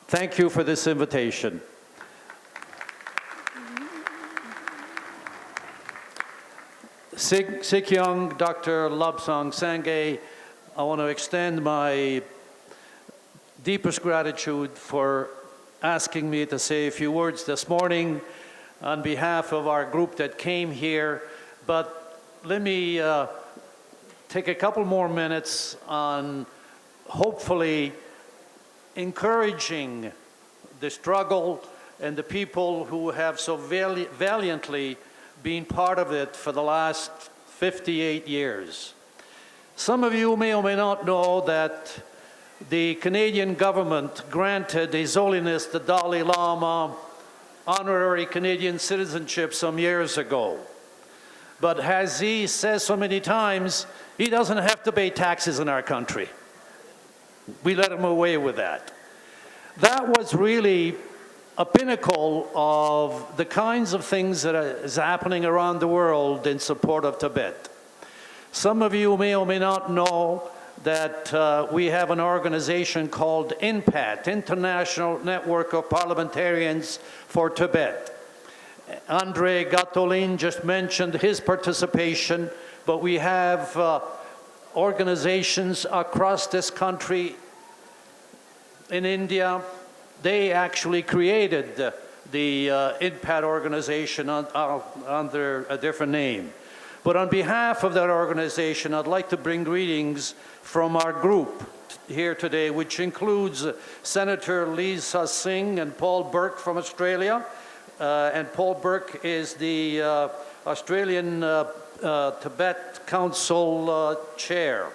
Thank you for this invitation. Sikyong Dr. Lobsang Sangay, I want to extend my deepest gratitude for asking me to say a few words this morning on behalf of our group that came here. But let me take a couple more minutes on hopefully encouraging the struggle and the people who have so valiantly been part of it for the last 58 years. Some of you may or may not know that the Canadian government granted His Holiness the Dalai Lama honorary Canadian citizenship some years ago. But as he says so many times, he doesn't have to pay taxes in our country. We let him away with that. That was really a pinnacle of the kinds of things that is happening around the world in support of Tibet. Some of you may or may not know that we have an organization called INPAT, International Network of Parliamentarians for Tibet. Andre Gattolin just mentioned his participation, but we have organizations across this country. In India, they actually created the INPAT organization under a different name. But on behalf of that organization, I'd like to bring greetings from our group here today, which includes Senator Lisa Singh and Paul Burke from Australia. And Paul Burke is the Australian Tibet Council Chair.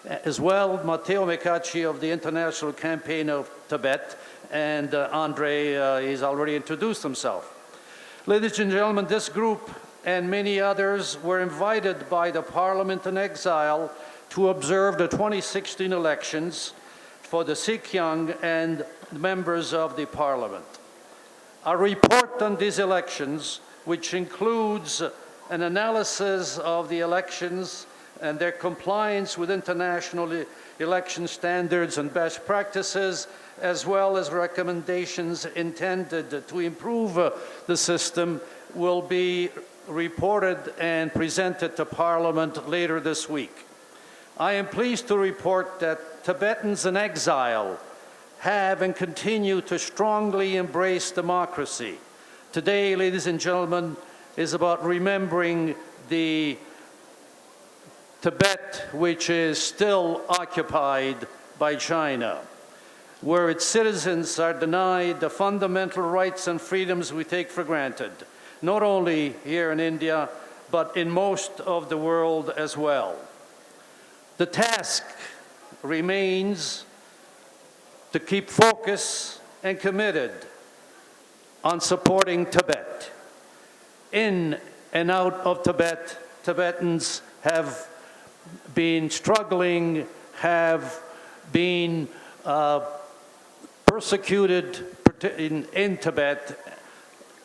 As well, Matteo Mecacci of the International Campaign of Tibet, and Andre, he's already introduced himself. Ladies and gentlemen, this group and many others were invited by the Parliament in exile to observe the 2016 elections for the Sikyong and members of the Parliament. A report on these elections, which includes an analysis of the elections and their compliance with international election standards and best practices, as well as recommendations intended to improve the system, will be reported and presented to Parliament later this week. I am pleased to report that Tibetans in exile have and continue to strongly embrace democracy. Today, ladies and gentlemen, is about remembering the Tibet, which is still occupied by China, where its citizens are denied the fundamental rights and freedoms we take for granted, not only here in India, but in most of the world as well. The task remains to keep focused and committed on supporting Tibet. In and out of Tibet, Tibetans have been struggling, have been persecuted in Tibet,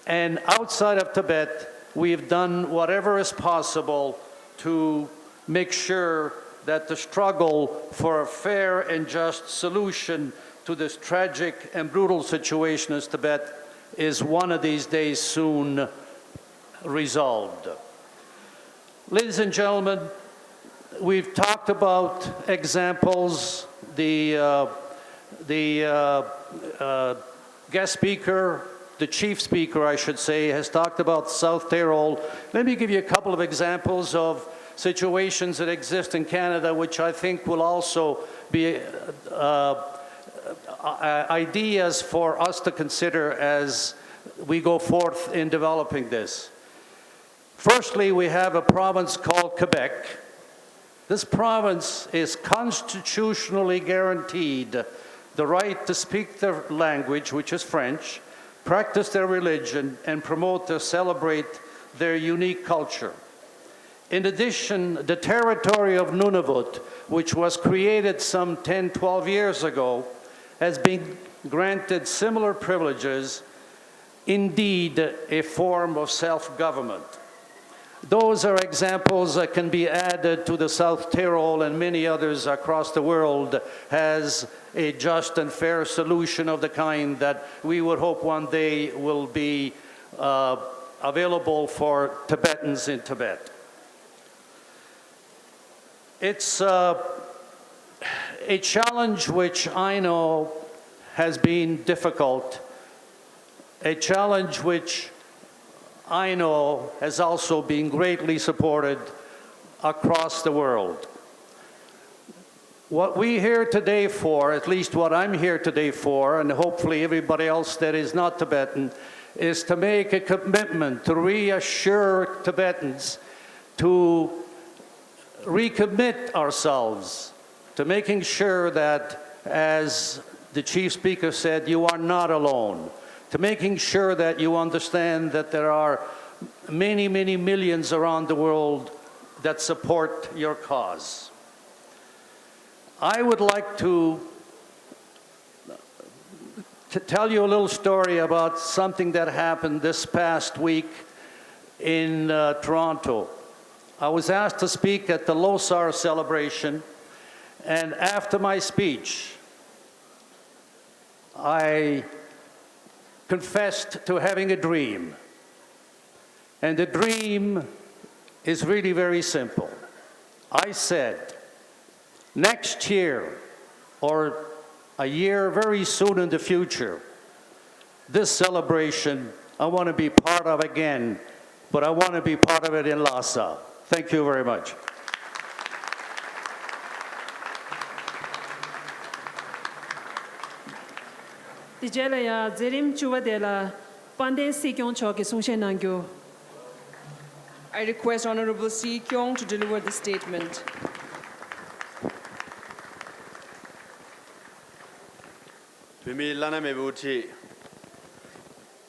and outside of Tibet, we've done whatever is possible to make sure that the struggle for a fair and just solution to this tragic and brutal situation in Tibet is one of these days soon resolved. Ladies and gentlemen, we've talked about examples. The guest speaker, the chief speaker, I should say, has talked about South Tyrol. Let me give you a couple of examples of situations that exist in Canada, which I think will also be ideas for us to consider as we go forth in developing this. Firstly, we have a province called Quebec. This province is constitutionally guaranteed the right to speak their language, which is French, practice their religion, and promote or celebrate their unique culture. In addition, the territory of Nunavut, which was created some 10, 12 years ago, has been granted similar privileges, indeed a form of self-government. Those are examples that can be added to the South Tyrol and many others across the world as a just and fair solution of the kind that we would hope one day will be available for Tibetans in Tibet. It's a challenge which I know has been difficult, a challenge which I know has also been greatly supported across the world. What we're here today for, at least what I'm here today for, and hopefully everybody else that is not Tibetan, is to make a commitment to reassure Tibetans, to recommit ourselves to making sure that, as the chief speaker said, you are not alone, to making sure that you understand that there are many, many millions around the world that support your cause. I would like to tell you a little story about something that happened this past week in Toronto. I was asked to speak at the Losar celebration, and after my speech, I confessed to having a dream. And the dream is really very simple. I said, next year, or a year very soon in the future, this celebration I want to be part of again, but I want to be part of it in Lhasa. Thank you very much. Dijela ya zerim chuwa dela pande Sikyong choke sungshe nangyo. I request Honorable Si Kyong to deliver the statement. Pimi lana me buti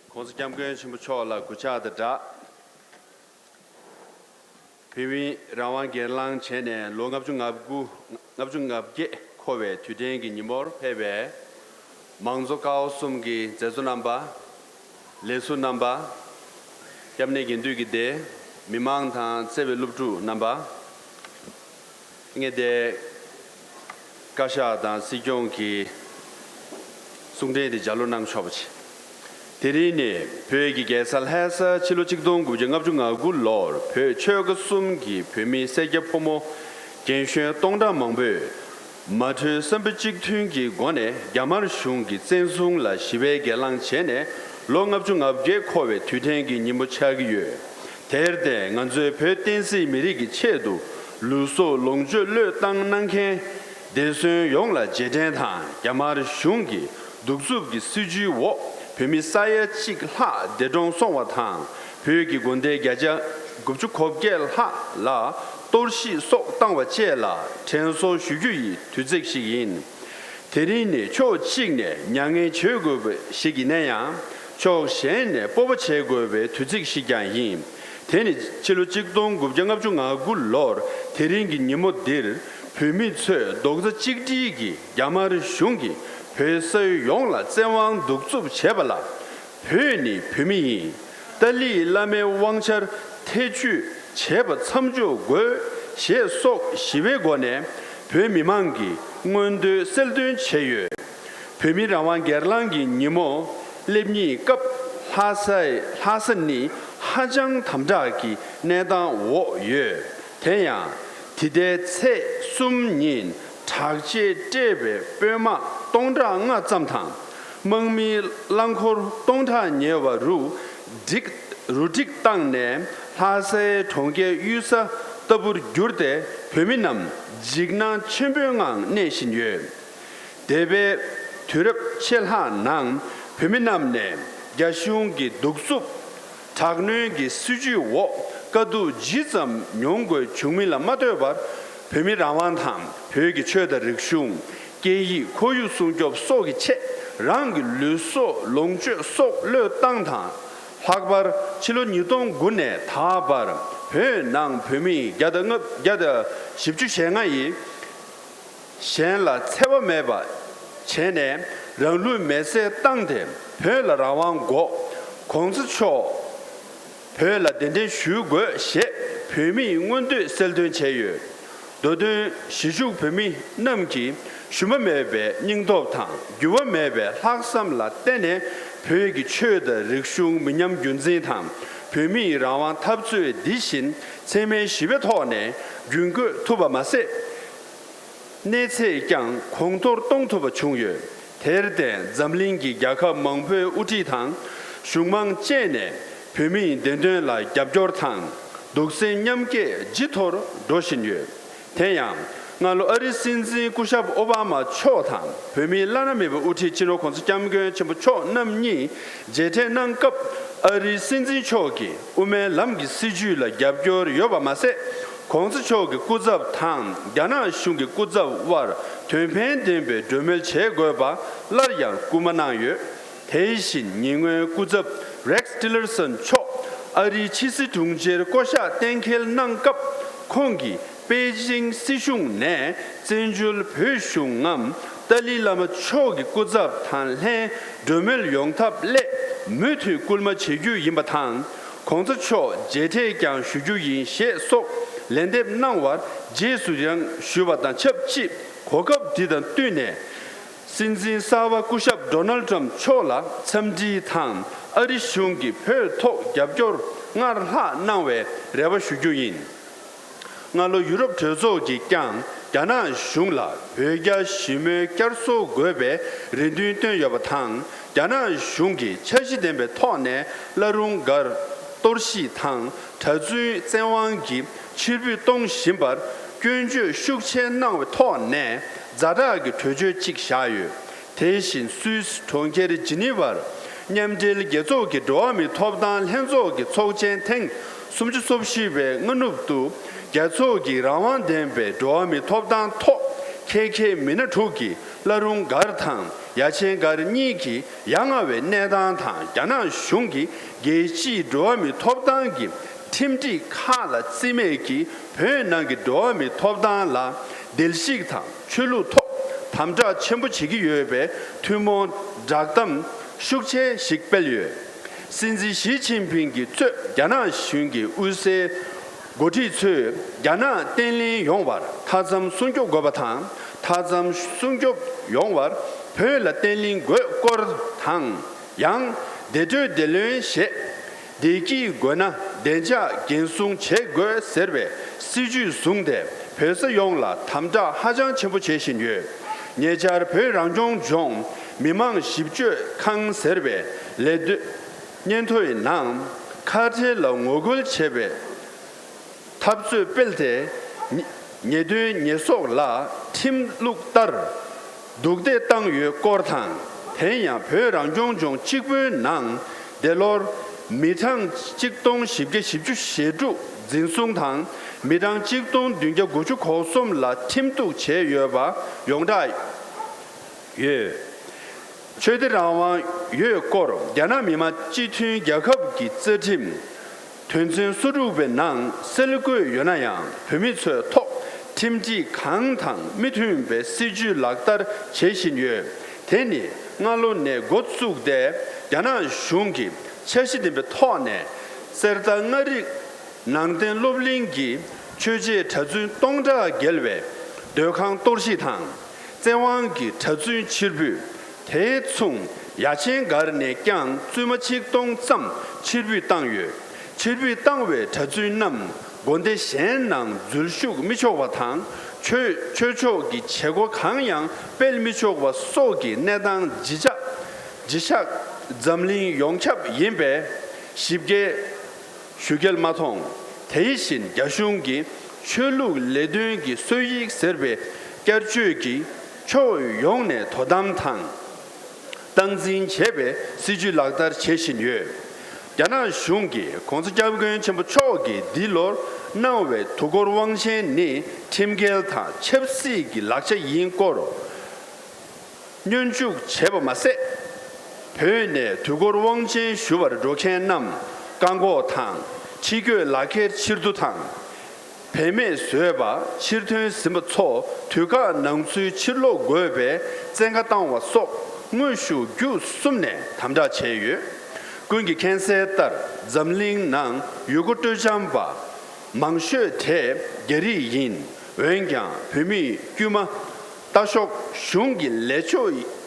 konsekyam gwen shimbucho la gucha da Pimi Rawan Gerlang Chene, Longabjung Abge, Kove, Tudengi Nimor, Pebe, Mangzokao Sumgi, Zezunamba, Lesu Namba, Yamnegin Dugide, Mimang Tan Seve Luptu Namba, Ingede Kasha Dan Sijonki Sungde de Jalunang Shobach. Terini, Pegi Gesalhasa, Chilochikdong, Gujangabjunga, good lord, Pe Churgasumgi, Pemi Sejapomo, Gensha Tonda Mambe, Matu Sambachik Tungi, Gone, Yamar Shungi, Sensung La Shive Gelang Chene, Longabjunga Jekove, Tutengi Nimuchagi, Terde, Nanzo Petensi Mirigi Chedu, Luso Longju Le Tang Nanke, Desun Yongla Jedentan, Yamar Shungi, Duxubgi Suji Wo. Pemisaya chik ha de dong song wa tang phe gi gonde gya ja gup chu khop gel ha la tor shi so tang wa che la chen so shu ju yi tu zik shi yin teri ne cho chik ne nyang e che go be shi gi ne ya cho shen ne po ba che go be tu zik shi gyan yin teni chilu chik dong gup jang ap chu nga gu lor teri gi nimo dir pemi che dog za chik di gi yamar shung gi Pei Yongla, Zewang Dukzub Chebala, Peni, Pimi, Dali Lame Wangchar, Teju, Cheba Samju, Gu, Xie Sok, Xivegone, Pemi Mangi, Mundu Seldun Cheyu, Pemi Rawan Gerlangi, Nimo, Lebni, Kap, Hasani, Hajang Tamdaki, Nedan Wo Ye, Tenya, Tide Tse Sum Nin, Takje Debe, Burma, Dongda nga zamtang, Mengmi Langkor Dongta Nyewa Ru, Rudik Tang Ne, Hase Tongge Yusa, Tabur Jurde, Peminam, Jigna Chimbyongang Nation Yue. Debe Turep Chelha Nang, Peminam Ne, Yashungi Duksup, Tagnungi Suji Wo, Kadu Jizam Nyongwe Chumila Madobar, Pemirawantam, Pegi Cheda Rikshung. Geyi koyu sungjob sogi che rangi luso longju sok le tangtang hakbar chilo nidong gune tabar pe nang pemi gyada shibju shenga yi shen la tsewa meba chene ranglu mese tangde pe la rawang go kongzi cho pe la denden shu go she pemi ngundu seldun che yu dodun shiju pemi namki Shumamebe, Ningdop Tang, Yuamebe, Haksam La Tene, Pegi Chöda, Rikshung, Minyam Junzin Tang, Pemi Rawan Tabzu Dishin, Seme Shibetone, Jungu Tuba Mase, Netse Gang, Kongtor Tong Tuba Chungyu, Terde, Zamlingi, Yaka Mangpe Uti Tang, Shumang Chene, Pemi Dendun La Yabjor Tang, Duksen Nyamke, Jitor, Doshinyu, Tenyang, Nalo Arisinzi Kushab Obama Chotan, Pemi Lanamib Uti Chino Constamge Chimbo Namni, Jete Nankap, Arisinzi Choki, Ume Lamgi Sijula, Gabjor Yobamase, Conschogi Kuzab Tang, Gana Shungi Kuzab War, Tumpen Dembe, Dumel Che Goba, Larian Kumanayu, Teishin, Ningwe Kuzab, Rex Tillerson Cho, Ari Chisi Tungjer Kosha, Tenkel Nankap, Kongi, Beijing Sishung Ne, Zenjul Peshung Ngam, Dali Lama Chogi Kuzab Tan Le, Dumel Yongtab Le, Mutu Kulma Cheju Yimbatang, Kongza Cho, Jete Gang Shuju Yin She Sok, Lendeb Nangwar, Jesu Yang Shubatan Chep Chip, Kokab Didan Tune, Sinzin Sawa Kushab Donald Trump Chola, Samji Tang, Arishungi, Per Tok Yabjor, Ngar Ha Nangwe, Reva Shuju Yin. Ngalo Europe Tezo Gi Gang, Gana Shungla, Pega Shime Kerso Gobe, Redunten Yabatang, Gana Shungi, Chashi Dembe Tone, Larung Gar, Torshi Tang, Tazu Zenwangi, Chirbi Dong Shimbar, Gunju Shukchen Nang Tone, Zadagi Tuju Chik Shayu, Teshin Sus Tongeri Geneva, Nyamdil Gezo Gi Doami Topdan Henzo Gi Tsokchen Teng, Sumju Sobshibe, Nganubdu, Gatsogi Rawan Dembe, Doami Topdan Top, KK Minatoki, Larung Gartang, Yachen Garniki, Yangawe Nedan Tang, Yana Shungi, Gechi Doami Topdangi, 팀디 카라 찌메기 배낭기 도미 톱단라 델식타 출루토 담자 첨부치기 유협에 투몬 작담 숙체 식별유 신지 시진핑기 쯔 야나 슌기 우세 고티츠 야나 땡린 용바 타잠 순교 고바탕 타잠 순교 용바 벨라 땡린 고르탕 양 대저 델레셰 대기 고나 대자 gen숭 체고 서베 시주 숭대 벨서 용라 담자 하장 첨부 제신유 예자르 벨랑종 종 미망 십주 康서베 레드 년토의 남 카텔로 오글 체베 탑수 벨테 예드 예속라 팀 룩다르 독대 땅유 꼬르탕 태양 벨랑종 직불낭 델로르 미탕 직동 십계 십주 셰주 진송탕 미당 직동 dun겨 고주 고솜라 팀도 제여바 용다 예 최대라와 예 거로 야나미마 지튼 야컵기 쯔팀 튼진 수루베낭 셀고 연아양 범위처 톡 팀지 강탕 미튼베 시주 락다르 제신예 대니 나로네 고츠국데 야나 슝기 첼시드베 토네 세르당나리 낭덴 로블링기 최제 자준 동자 gel베 르캉 도시탕 제왕기 자준 칠부 대충 야chen 가르네 깡 주마치 동점 칠부 땅유 칠부 땅외 자준남 본데 현낭 줄슈 미초바탕 최초기 최고 강양 벨미초바 속이 내당 지작 잠링 용첩 임베 쉽게 슈겔 마통 대신 야슌기 철루 레드기 소익 서베 겨주기 초용내 도담탕 당진 제베 시주 락다르 제신유 야나 슌기 공수자부근 전부 초기 딜로 나웨 도고르왕신니 팀겔타 쳄시기 락자 인고로 년죽 제보마세 배네 두고르왕신 슈바르 로켄남 강고탕 지교 라케 칠두탕 배메 쇠바 칠튼 스무초 두가 능수 칠로 고베 쟁가 땅와 속 무슈 규 숨네 담자 제유 군기 캔세 따 잠링 낭 유고트 잠바 망슈 테 게리인 웬강 배미 규마 다속 슝기 레초이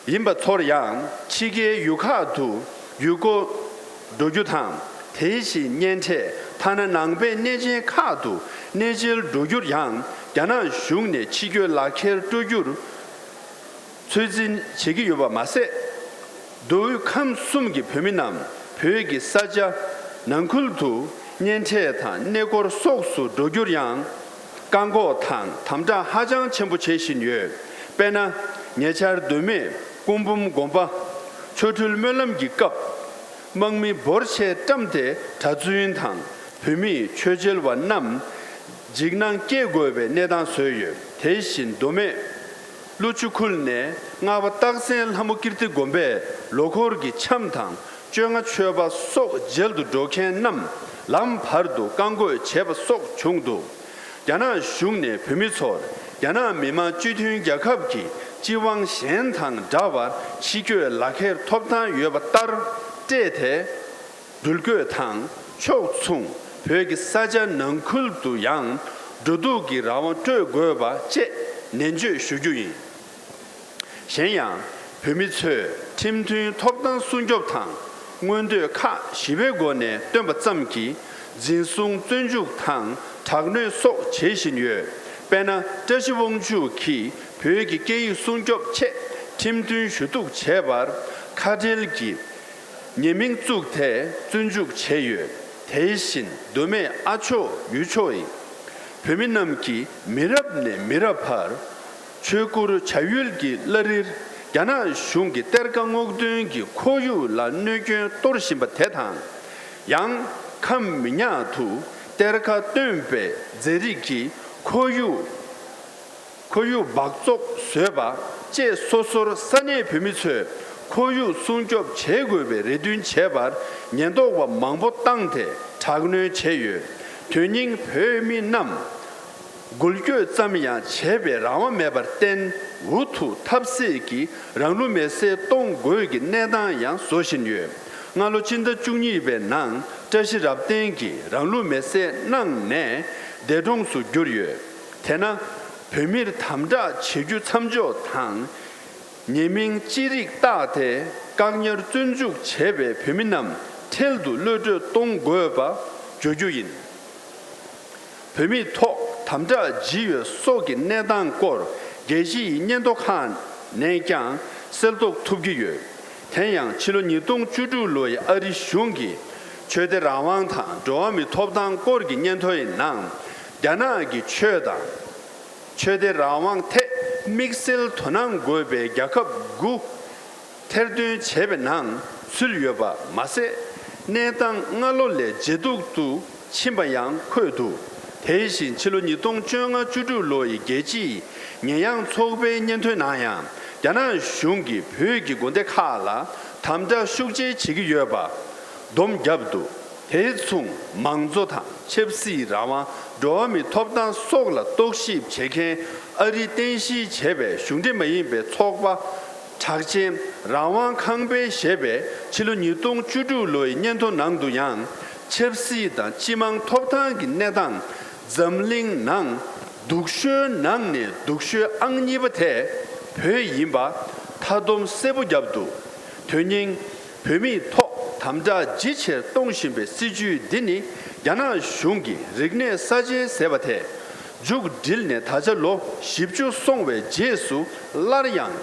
임바 토르양 치게 유카두 유고 도주탕 대시 년체 타는 낭베 내제 카두 내질 도주양 야나 슝네 치교 라켈 도주르 최진 제기 요바 마세 도유캄 숨기 표미남 표기 사자 난쿨두 년체타 내고르 속수 도주양 강고탕 담자 하장 첨부 제신유 빼나 예찰 도메 공범 공바 초틀멜람 기cấp 망미 버체 땀데 다주인탕 범위 최절과 남 직난 깨고베 내단 소유 대신 도메 루추쿨네 나바 딱센 하모키르티 곰베 로코르기 참탕 쭝아 쳬바 속 젤도 도켄 남 람파르도 강고 제바 속 중도 야나 슝네 범위소 야나 미마 쥐튼 야캅기 지왕 현탕 자바 치교 라케 톱탄 유바 따르 제테 둘교탕 초충 벽이 사자 능쿨도 양 도두기 라원 쪼고바 제 년주 수주인 현양 범위처 팀튼 톱탄 순접탕 원대 카 1000권에 덤바 점기 진송尊주탕 작내 속 제신유 배나 저시봉주기 벽이 개인 순접체 팀든 수둑 제발 카딜기 예민축대尊주k 제유 대신 도메 아초 유초이 배민남기 미랍네 미랍할 최고로 자율기 러리 야나 슝기 때르강옥든기 코유 란뇌게 또르심바 대탕 양 캄미냐투 때르카 뜸베 제리기 코유 박족 쇠바 제 소소로 산의 비미체 코유 순접 제고베 레든 제발 년도와 망보 땅대 작은 제유 되닝 회미남 골교 짬이야 제베 라마 메버 땐 우투 탑세기 랑루메세 동고기 내단양 소신유 나로 진짜 중립의 난 저시랍 땡기 랑루메세 낭네 대동수 교류 대나 별미를 담자 제주 참조 당 예민 지릭 따대 강렬 준죽 제배 별미남 텔도 lö저 동고바 조주인 별미 톡 담자 지유 속이 내단 꼴 계시 2년도 한 내장 설독 투기유 태양 7월 이동 주주로의 어리 슝기 최대 라왕타 조함이 톱당 꼴기 년도의 난 야나기 최대 라왕 태 믹셀 토난 고베 야컵 구 테르드 제베난 술여바 마세 내당 나로레 제독도 침바양 코도 대신 7월 이동 중앙 주주로의 계지 녀양 초배 년도의 나야 야나 슝기 벽이 군데 칼라 담자 숙제 지기 여바 돔갑도 대충 망조타 첩시 라와 로미 톱단 속라 독십 제게 어리 땡시 제배 슝데 메인베 촉바 작진 라왕 강배 제배 칠은 유동 주주로의 년도 낭도양 첩시다 지망 톱단기 내당 점링 낭 독슈 낭네 독슈 앙니버테 배임바 타돔 세부잡도 되닝 뱀이 톡 담자 지체 동심베 시주 디니 야나 슝기 릭네 사제 세바테 죽 딜네 다절로 십주 송웨 제수 라르양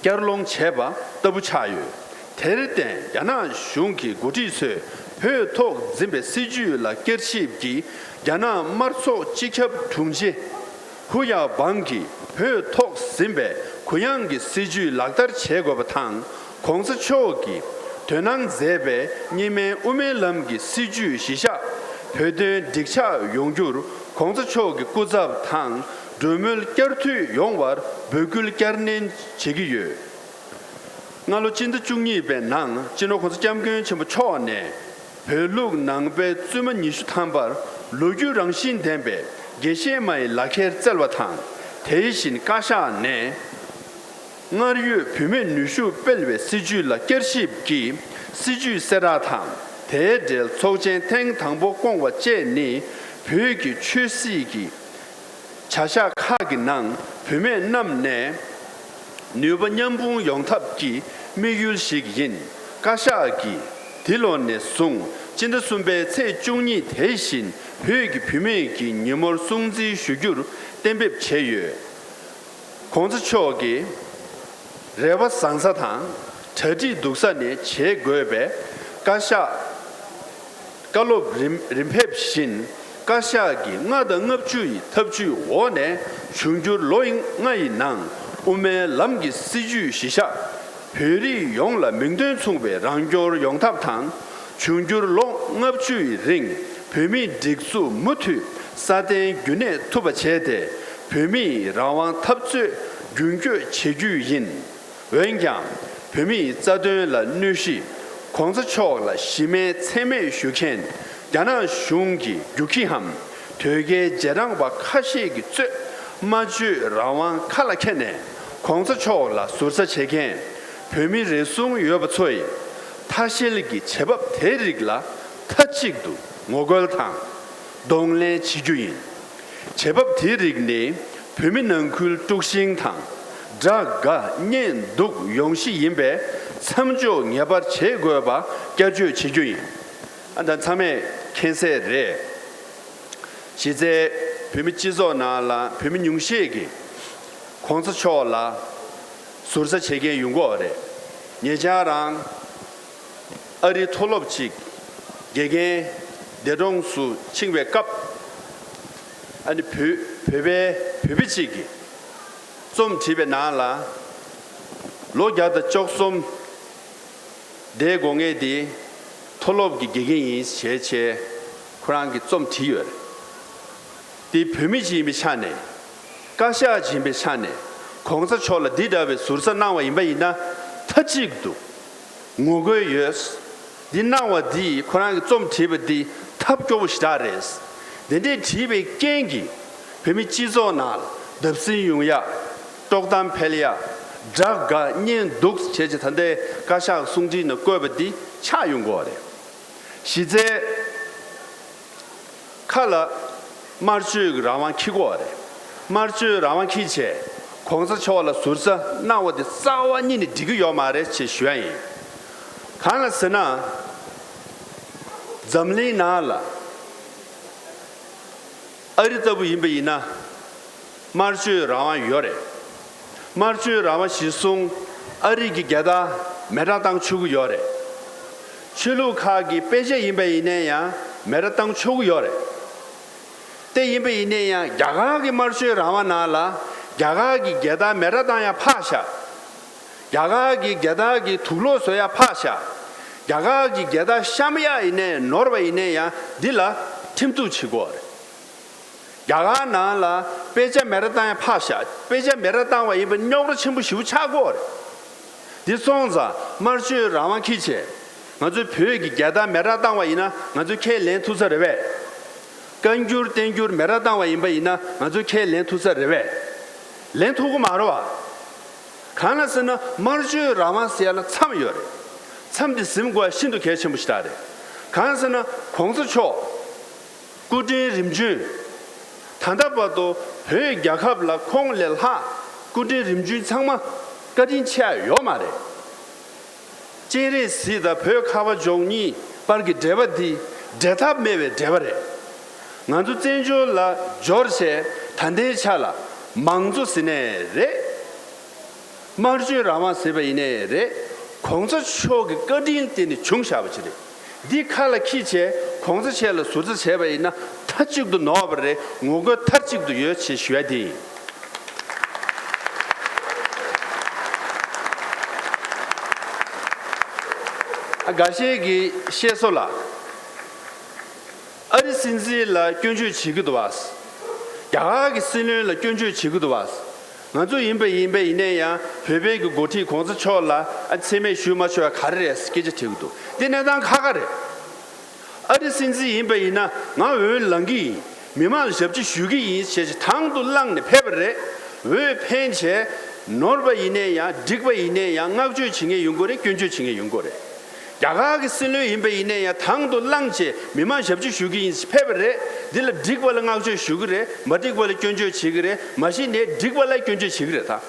겨롱 제바 더부차유 테르데 야나 슝기 고지세 회톡 짐베 시주 라 께십기 야나 마르소 지켑 둥지 후야 방기 회톡 짐베 고양기 시주 락다르 제거바탕 공스초기 되난 제베 님의 우멜람기 시주 시샤 회드 딕차 용주르 공스초기 꾸잡탕 드물 껴르투 용વાર 버글 껴르는 제기유 나로 진드 중립의 낭 진호 공스 잠근 전부 초안에 별룩 낭베 쯤은 니슈 탐발 로주랑신 덴베 게시마이 라케르 짤바탕 대신 까샤네 나르유 피메 누슈 벨베 시주라 껴십기 시주 세라탕 대델 소젠 탱 당보 공과 제니 벽이 출시기 자샤 카기낭 피메 남네 뉴번연부 영탑기 미율식인 까샤기 딜론네 송 진드순베 최중리 대신 벽이 피메기 니몰 송지 슈규르 댐베 체유 공즈초기 레바 상사탕 저지 독산의 제거베 가샤 갈로 림펩신 가샤기 나더 업주의 탑주 원에 중주 로잉 나이낭 우메 람기 시주 시샤 별이 용라 명된 총배 랑조 용탑탕 중주 로 업주의 링 뱀이 딕수 무투 사대 균에 투바체데 뱀이 라왕 탑주 윤교 제주인 wengyang pemi zadun la nushi kongzi chok la shime tseme shuken yana shungi yukiham töge jerang ba kashi gi tsu maju rawang kala kene kongzi chok la sursa cheken pemi resung yob tsoi 타실기 제법 대릭라 타직도 모걸탕 동래 지주인 제법 대릭네 표면은 굴 뚝싱탕 자가 년독 용시 인배 삼조 녀바 제거바 겨주 지주인 안단 참에 캔세레 시제 표면 지조나라 표면 용시에게 공서초라 sursa chege yungo re nyejarang ari tholopchik gege derongsu chingwe kap ani pebechigi 좀 집에 나라 로갸다 쪽som 대공에디 톨롭기 개개인 제체 그랑기 좀 뒤에 디 페미지 미샤네 가샤지 미샤네 공사 초라 디다베 sursa 나와 임바이나 타직도 ngogoyes dinawadi khorang zum tibedi tapjo stares dende tibe gengi pemi chizo nal dabsin yungya tokdam phelia draga nyen duks cheje thande kasha sungji no gobedi cha yungore 시제 칼라 마르주 라만 키고래 마르주 라만 키체 공사 초월라 수르사 나워데 싸와니니 디그 요마레 치 슈엔 칸라스나 잠리 나라 어리더부 임베이나 마르주 라만 요래 마르주 라만 시송 어리기 게다 메라당 추구 요래 칠루카기 빼제 임베이네야 메라땅 초구 요래 때 임베이네야 야가기 말수에 라마나라 야가기 게다 메라땅야 파샤 야가기 게다기 둘로서야 파샤 야가기 게다 샤미야 이네 노르베이네야 딜라 팀투 치고 야가나라 빼제 메라땅야 파샤 빼제 메라땅와 이번 녀로 침부 시우 차고 디송자 말수에 라마키체 ngazu phegi gyada meradangwa ina ngazu ke len thusa rewe kanjur tenjur meradangwa imba ina ngazu ke len thusa rewe len thugu marwa kanasna marju ramasya cham yore chamdi simgwa 신도 개침부시다래 kanasna 공수초 꾸디 림주 단답봐도 배 약합라 콩렐하 꾸디 림주 창마 까딘치야 요 말에 제레 시다 벽하바 종이 빠르게 데바디 데탑 메베 데바레 난주 젠조라 조르세 단데차라 망주스네레 마르주 라마세베이네레 공서초게 꺼딘 때니 중샤버지레 디칼라 키체 공서체라 수즈세베이나 타직도 넣어버레 뭐가 타직도 여치 쉬야디 가시기 셰솔라 어리신지라 견주 지기도 왔어 야가기 신을라 견주 지기도 왔어 나도 임베 이내야 베베기 고티 공스 쳐라 아침에 슈마셔 가르레 스케지 되고도 내내당 가가래 어리신지 임베이나 나왜 랑기 미만 섭지 슈기 이세 당도 랑네 페버레 왜 펜체 노르바 이내야 딕바 이내야 나주 칭의 용고래 견주 칭의 용고래 야가기 쓸려 임베이네야 당도 랑제 미만 섭지 슈기 인스 페버레 딜 딕발라 나우제 슈그레 마딕발라 견주 지그레 마시네 딕발라 견주 지그레다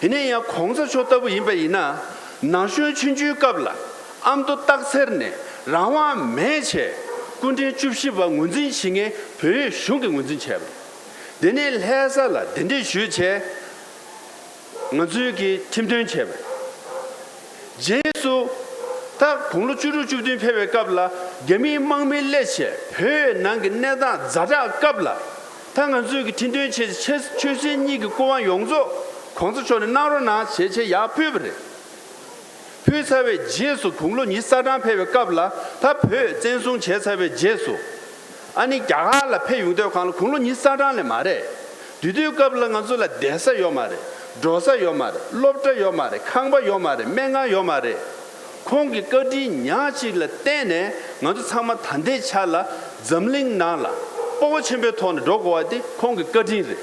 이네야 공사 줬다부 임베이나 나슈 춘주 갑라 암도 딱세르네 라와 매체 군대 줍시바 문진 싱에 배 슝게 문진 체버 데네 해살라 덴데 슈체 나주기 팀된 체버 예수 다 공로 주루 주든 페베 갑라 게미 망미 레체 페 난게 내다 자자 갑라 당한 주기 팀된 체 최신이 그 고원 용조 공수처는 나로나 제체 야페브레 페사베 제수 공로 니사단 페베 갑라 다페 전송 제사베 제수 아니 야갈라 페 용도 관 공로 니사단레 말에 뒤뒤 갑라 간솔라 대사 요 말에 도사 요 말에 롭터 요 말에 캉바 요 말에 맹아 요 말에 공기 거디 냐지를 때네 나도 참마 단대 차라 점링 나라 보고 쳔베 톤 로고와디 공기 거디리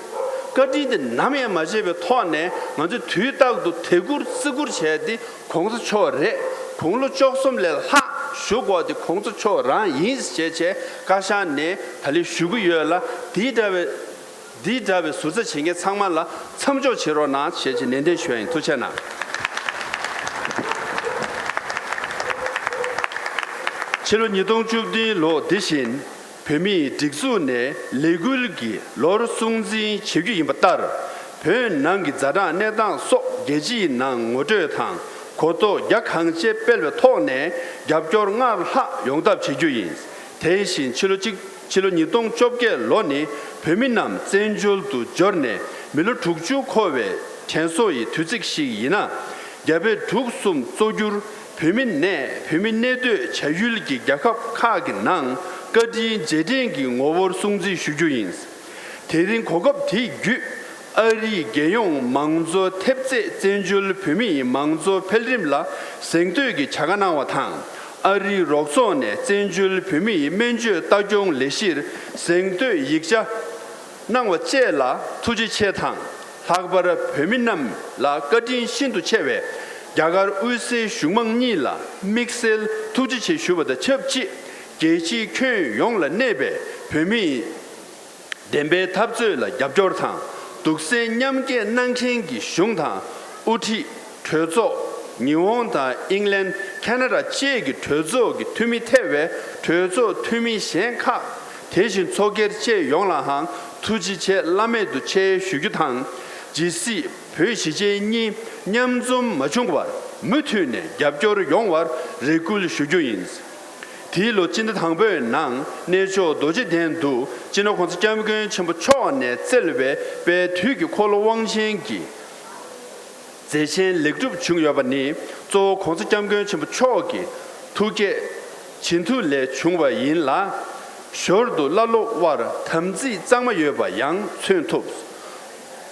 거디데 남에 마제베 톤네 나도 뒤딱도 대구르 쓰구르 쳔디 공수초레 공로 쪽섬레 하 쇼고와디 공수초라 인스 제제 가샤네 달리 슈구여라 디다베 수저 칭게 창만라 참조 제로나 제제 낸데 쉐인 투체나 실은 이동주디 로 대신 뱀이 딕수네 레굴기 로르숭지 체규 임바따르 뱀난기 자라 내당 속 게지 난 오저탕 고도 약항제 뺄베 토네 yap조르가 하 용답 제주인 대신 실은 이동 좁게 로니 뱀이남 젠줄도 저네 밀로 tuk주 코베 텐소이 투직시이나 야베 tuk숨 소줄 페민네도 자율기 약합 카기낭 거디 제den기 오버 숭지 슈주인스 대린 고급 디규 Ari Geyong Mangzo Tepse Zenjul Pumi Mangzo Pelrimla Sengdugi Chaganawa Tang Ari Roxone Zenjul Pumi Menju Tajong Leshir Sengdu Yikja Nangwa Chela Tuji Chetang Hagbara Peminam La Kadin Shindu Chewe Yagar Use Shumangni La Mixel Tuji Che Shuba the Chepchi Gechi Kön Yong La Nebe Pemi Dembe Tabzu La Yabjor Tang Dukse Nyamke Nangkengi Shungtang Uti Tözo Nihonta England Canada Chegi Tözo Gi Tumi Tewe Tözo Tumi Shenka 대신 소개체 용라항 투지체 라메도 체 슈규탕 지시 베시제니 냠좀 마중과 무튜네 갑조르 용와 레굴 슈규인스 디로 진의 당배 낭 내조 도지된도 진호 콘스점근 전부 초안에 셀베 베 튀기 콜로 왕신기 제신 렉줍 중요바니 조 콘스점근 전부 초기 두개 진투레 중과 인라 쇼르도 라로 와라 탐지 장마 여바 양 춘톱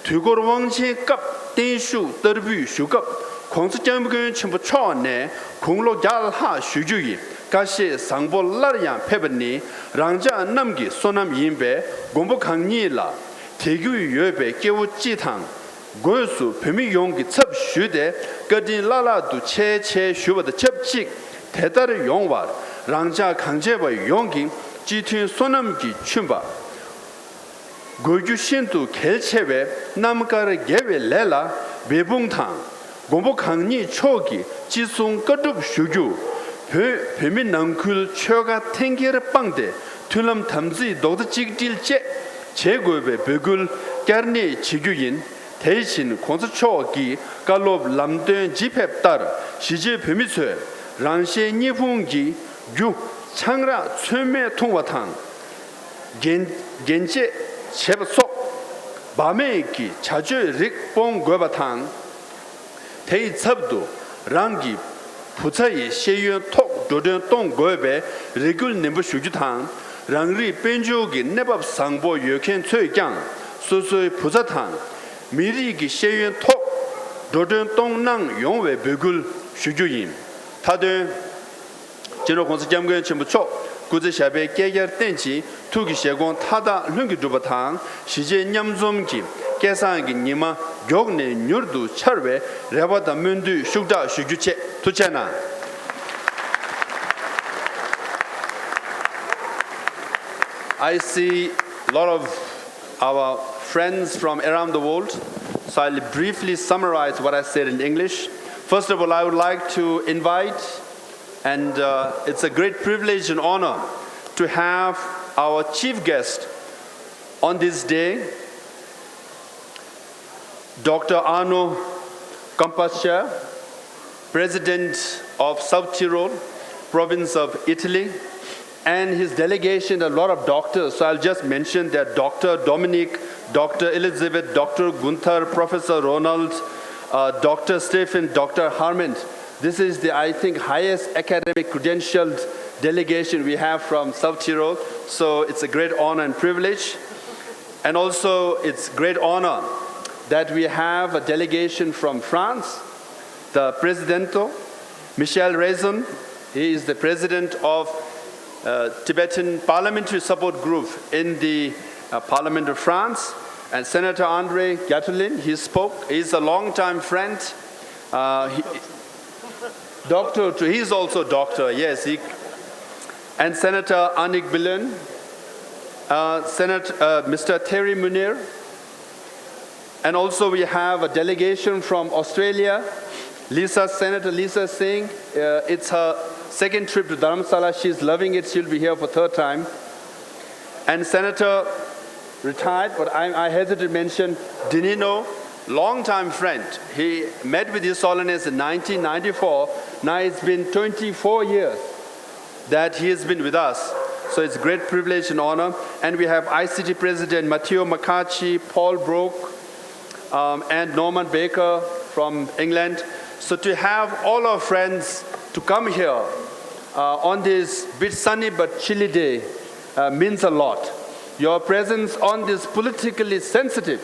두고르 왕신 갑 댄슈 더비 슈갑 콘스점근 전부 초안에 공로 잘하 슈주이 가시 상볼라리안 페버니 랑자 남기 소남 인베 공부 강니라 대규 여베 깨우 지탕 고수 범위 용기 첩슈데 거딘 라라도 체체 슈버의 첩직 대다르 용와 랑자 강제바 용기 지튼 소남기 춘바 고주신도 켈체베 남가르 게베 레라 베붕탕 공부 강니 초기 지송 거듭 슈주 베민 남쿨 처가 탱게르 빵데 툴람 탐지 도드 찍딜제 제고베 베굴 까르니 지규인 대신 콘스초기 갈롭 람된 지페따르 시제 베미스 랑셰 니풍기 유 창라 최메 통와탕 겐제 제버속 밤에기 자주 릭봉 고바탕 대이첩도 랑기 부차이 시유 톡 도든 동고베 레귤 nember 슈주탕 랑리 벤조기 네밥 상보 여켄 최강 소소의 부자탕 미리기 시유 톡 도든 동낭 용외 베귤 슈주임 다들 제로 공사 잠근 전부 초 구제샤베 깨결 땡지 투기 시공 타다 릉기 두바탕 시제 냠좀기 계산기 니마 욕내 뉴르두 차르베 레바다 문두 슈다 슈주체 투체나 I see a lot of our friends from around the world, so I'll briefly summarize what I said in English. First of all, I would like to invite, and it's a great privilege and honor to have our chief guest on this day, Dr. Arno Compascia, President of South Tyrol, province of Italy, and his delegation, a lot of doctors. So I'll just mention that Dr. Dominic, Dr. Elizabeth, Dr. Gunther, Professor Ronald, Dr. Stephen, Dr. Harmond. This is the, I think, highest academic credentialed delegation we have from South Tyrol. So it's a great honor and privilege. And also it's great honor that we have a delegation from France, the Presidento, Michel Raison. He is the president of Tibetan Parliamentary Support Group in the Parliament of France. And Senator André Gatulin, he spoke. He's a longtime friend. He's also doctor, yes. And Senator Anik Billen, Mr. Terry Munir. And also we have a delegation from Australia, Senator Lisa Singh. It's her second trip to Dharamsala. She's loving it. She'll be here for third time. And Senator retired, but I hesitate to mention Dinino, longtime friend. He met with His Holiness in 1994. Now it's been 24 years that he has been with us. So it's a great privilege and honor. And we have ICT President Matteo McCarthy, Paul Brook, and Norman Baker from England. So to have all our friends to come here on this bit sunny but chilly day means a lot. Your presence on this politically sensitive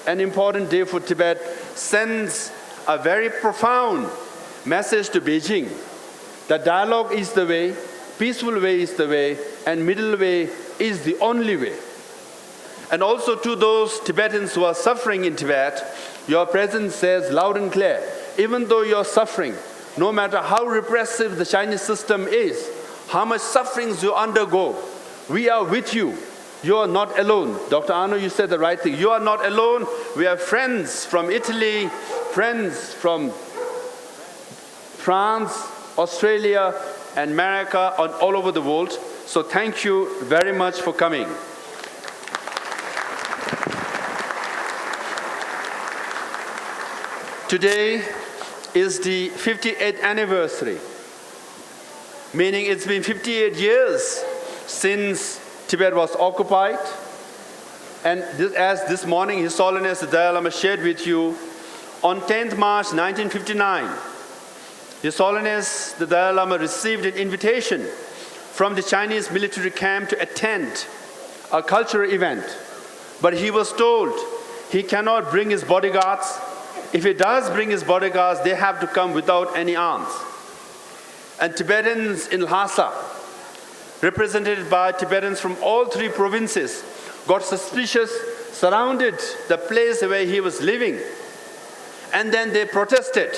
an important day for Tibet, sends a very profound message to Beijing that dialogue is the way, peaceful way is the way, and middle way is the only way. And also to those Tibetans who are suffering in Tibet, your presence says loud and clear, even though you're suffering, no matter how repressive the Chinese system is, how much sufferings you undergo, we are with you. You are not alone. Dr. Arno, you said the right thing. You are not alone. We have friends from Italy, friends from France, Australia, and America, and all over the world. So thank you very much for coming. Today is the 58th anniversary, meaning it's been 58 years since Tibet was occupied. And as this morning His Holiness the Dalai Lama shared with you, on 10th March 1959, His Holiness the Dalai Lama received an invitation from the Chinese military camp to attend a cultural event. But he was told he cannot bring his bodyguards. If he does bring his bodyguards, they have to come without any arms. And Tibetans in Lhasa, represented by Tibetans from all three provinces, got suspicious, surrounded the place where he was living, and then they protested.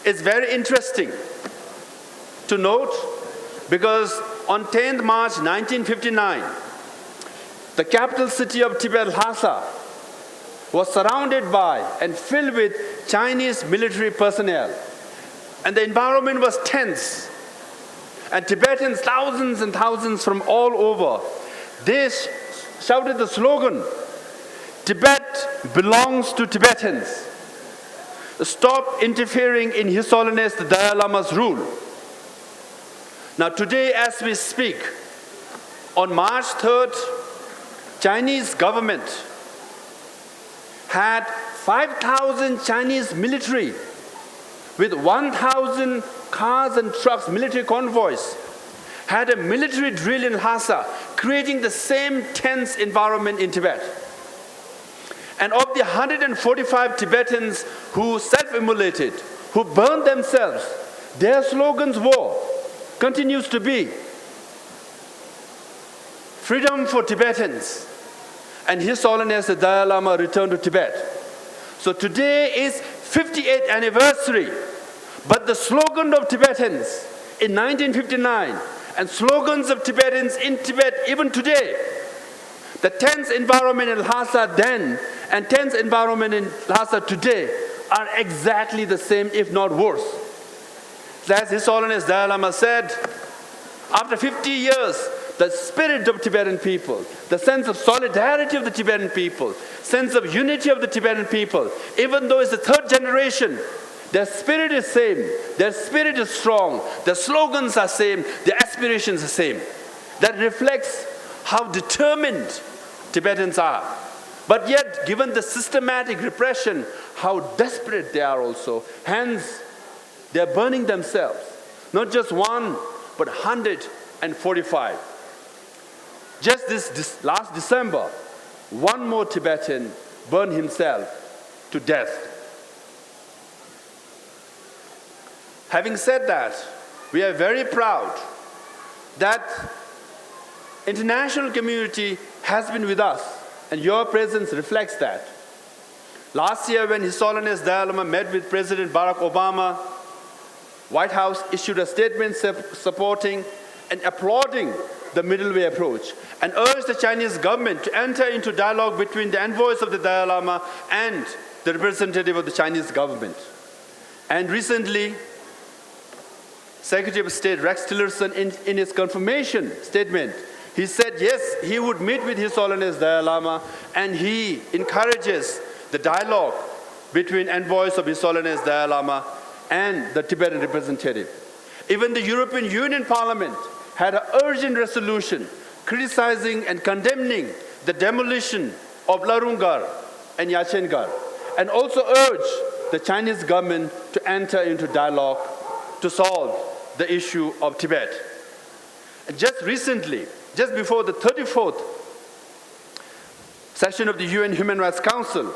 It's very interesting to note, because on 10th March 1959, the capital city of Tibet, Lhasa, was surrounded by and filled with Chinese military personnel. And the environment was tense. And Tibetans, thousands and thousands from all over, they shouted the slogan, "Tibet belongs to Tibetans. Stop interfering in His Holiness the Dalai Lama's rule." Now today as we speak, on March 3rd, Chinese government had 5,000 Chinese military with 1,000 cars and trucks, military convoys, had a military drill in Lhasa, creating the same tense environment in Tibet. And of the 145 Tibetans who self-immolated, who burned themselves, their slogans continues to be freedom for Tibetans. And His Holiness the Dalai Lama returned to Tibet. So today is 58th anniversary, but the slogan of Tibetans in 1959 and slogans of Tibetans in Tibet even today, the tense environment in Lhasa then and tense environment in Lhasa today are exactly the same, if not worse. As His Holiness Dalai Lama said, after 50 years, the spirit of Tibetan people, the sense of solidarity of the Tibetan people, sense of unity of the Tibetan people, even though it's the third generation, their spirit is same, their spirit is strong, their slogans are same, their aspirations are same. That reflects how determined Tibetans are. But yet, given the systematic repression, how desperate they are also. Hence, they're burning themselves. Not just one, but 145. Just this last December, one more Tibetan burned himself to death. Having said that, we are very proud that international community has been with us, and your presence reflects that. Last year, when His Holiness Dalai Lama met with President Barack Obama, White House issued a statement supporting and applauding the middle way approach and urged the Chinese government to enter into dialogue between the envoys of the Dalai Lama and the representative of the Chinese government. And recently, Secretary of State Rex Tillerson, in his confirmation statement, he said yes, he would meet with His Holiness Dalai Lama, and he encourages the dialogue between envoys of His Holiness Dalai Lama and the Tibetan representative. Even the European Union Parliament had an urgent resolution criticizing and condemning the demolition of Larungar and Yachengar, and also urged the Chinese government to enter into dialogue to solve the issue of Tibet. And just recently, just before the 34th session of the UN Human Rights Council,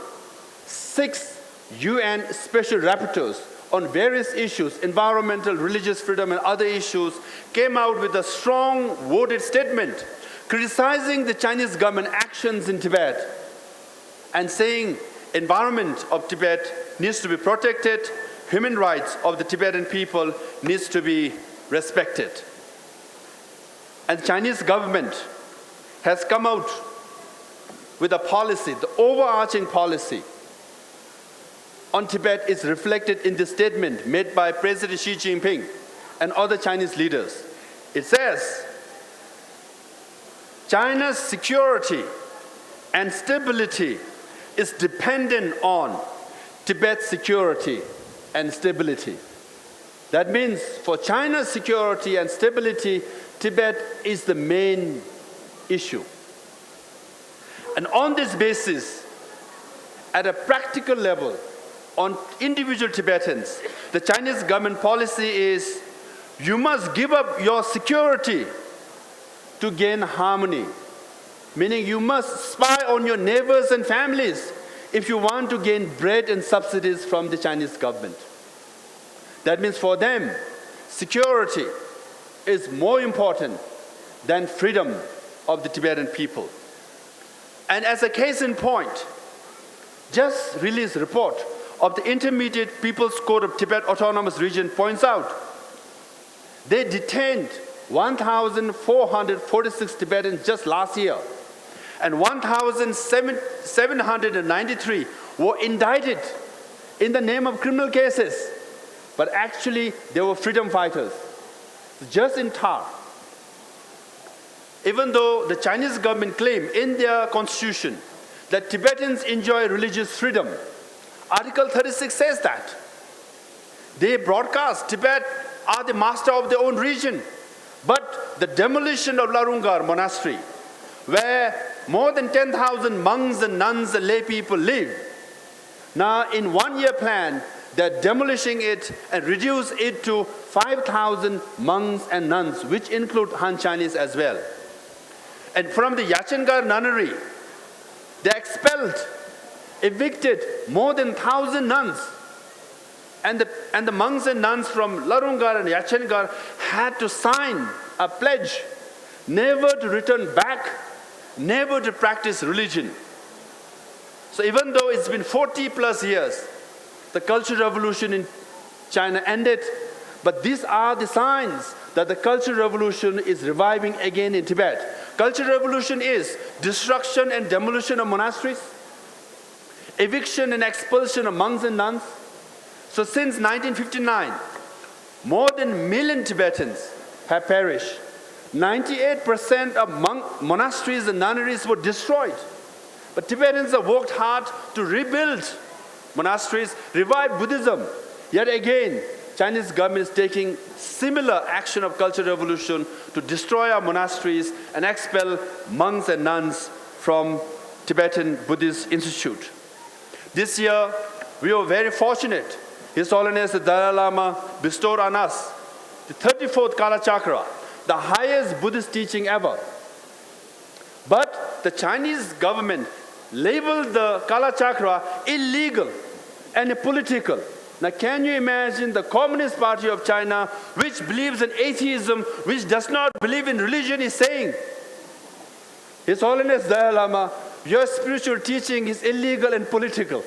6 UN special rapporteurs on various issues, environmental, religious freedom, and other issues, came out with a strong worded statement criticizing the Chinese government actions in Tibet and saying environment of Tibet needs to be protected, human rights of the Tibetan people needs to be respected. And the Chinese government has come out with a policy, the overarching policy on Tibet is reflected in the statement made by President Xi Jinping and other Chinese leaders. It says, China's security and stability is dependent on Tibet's security and stability. That means for China's security and stability, Tibet is the main issue. And on this basis, at a practical level, on individual Tibetans, the Chinese government policy is you must give up your security to gain harmony. Meaning you must spy on your neighbors and families if you want to gain bread and subsidies from the Chinese government. That means for them, security is more important than freedom of the Tibetan people. And as a case in point, just released report of the Intermediate People's Court of Tibet Autonomous Region points out they detained 1,446 Tibetans just last year, and 1,793 were indicted in the name of criminal cases, but actually they were freedom fighters, just in Thar. Even though the Chinese government claim in their constitution that Tibetans enjoy religious freedom, Article 36 says that. They broadcast Tibet are the master of their own region. But the demolition of Larungar Monastery, where more than 10,000 monks and nuns and lay people live, now in 1-year plan, they're demolishing it and reduce it to 5,000 monks and nuns, which include Han Chinese as well. And from the Yachengar nunnery, they expelled, evicted more than 1,000 nuns. And the monks and nuns from Larungar and Yachengar had to sign a pledge never to return back, never to practice religion. So even though it's been 40 plus years, the Cultural Revolution in China ended, but these are the signs that the Cultural Revolution is reviving again in Tibet. Cultural Revolution is destruction and demolition of monasteries, eviction and expulsion of monks and nuns. So since 1959, more than 1 million Tibetans have perished. 98% of monasteries and nunneries were destroyed. But Tibetans have worked hard to rebuild monasteries, revive Buddhism. Yet again, Chinese government is taking similar action of Cultural Revolution to destroy our monasteries and expel monks and nuns from Tibetan Buddhist Institute. This year, we were very fortunate. His Holiness the Dalai Lama bestowed on us the 34th Kala Chakra, the highest Buddhist teaching ever. But the Chinese government labeled the Kala Chakra illegal and political. Now can you imagine the Communist Party of China, which believes in atheism, which does not believe in religion, is saying, His Holiness Dalai Lama, your spiritual teaching is illegal and political.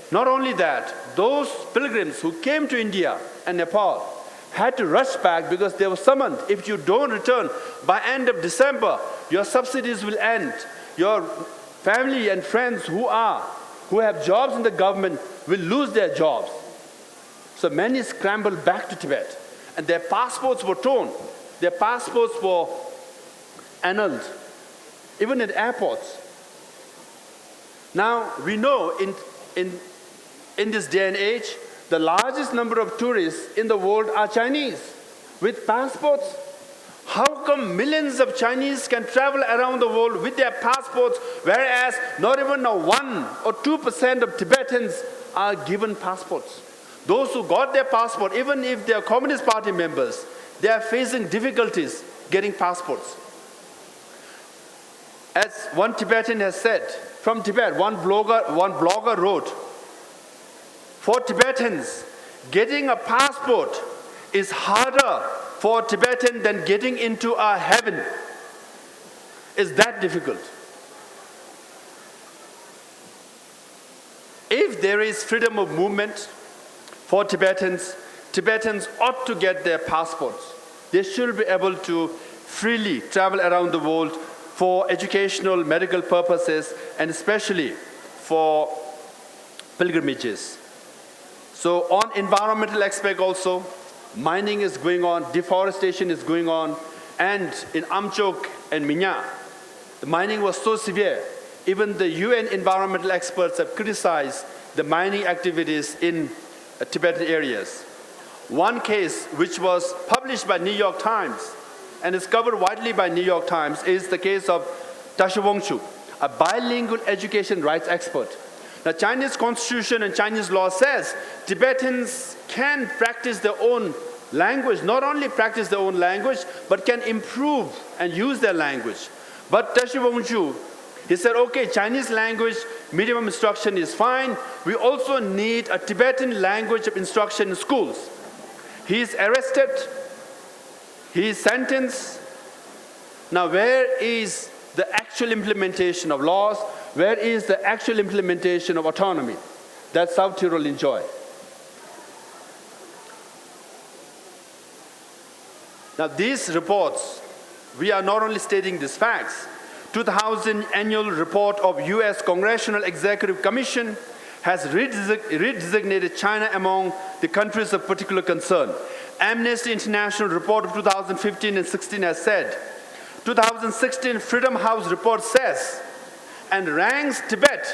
Not only that, those pilgrims who came to India and Nepal had to rush back because they were summoned. If you don't return by end of December, your subsidies will end. Your family and friends who have jobs in the government will lose their jobs. So many scrambled back to Tibet, and their passports were torn. Their passports were annulled, even at airports. Now we know in this day and age, the largest number of tourists in the world are Chinese with passports. How come millions of Chinese can travel around the world with their passports, whereas not even 1 or 2% of Tibetans are given passports? Those who got their passport, even if they are Communist Party members, they are facing difficulties getting passports. As one Tibetan has said, from Tibet, one blogger wrote, for Tibetans, getting a passport is harder for a Tibetan than getting into a heaven. It's that difficult. If there is freedom of movement for Tibetans, Tibetans ought to get their passports. They should be able to freely travel around the world for educational, medical purposes, and especially for pilgrimages. So on environmental aspect also, mining is going on, deforestation is going on, and in Amchok and Minya, the mining was so severe, even the UN environmental experts have criticized the mining activities in Tibetan areas. One case which was published by New York Times and is covered widely by New York Times is the case of Tashi Wangchu, a bilingual education rights expert. The Chinese constitution and Chinese law says Tibetans can practice their own language, not only practice their own language, but can improve and use their language. But Tashi Wangchu, he said, okay, Chinese language medium instruction is fine. We also need a Tibetan language of instruction in schools. He is arrested. He is sentenced. Now, where is the actual implementation of laws? Where is the actual implementation of autonomy that South Tyrol enjoy? Now, these reports, we are not only stating these facts. 2000 annual report of U.S. Congressional Executive Commission has redesignated China among the countries of particular concern. Amnesty International report of 2015 and 16 has said, 2016 Freedom House report says, and ranks Tibet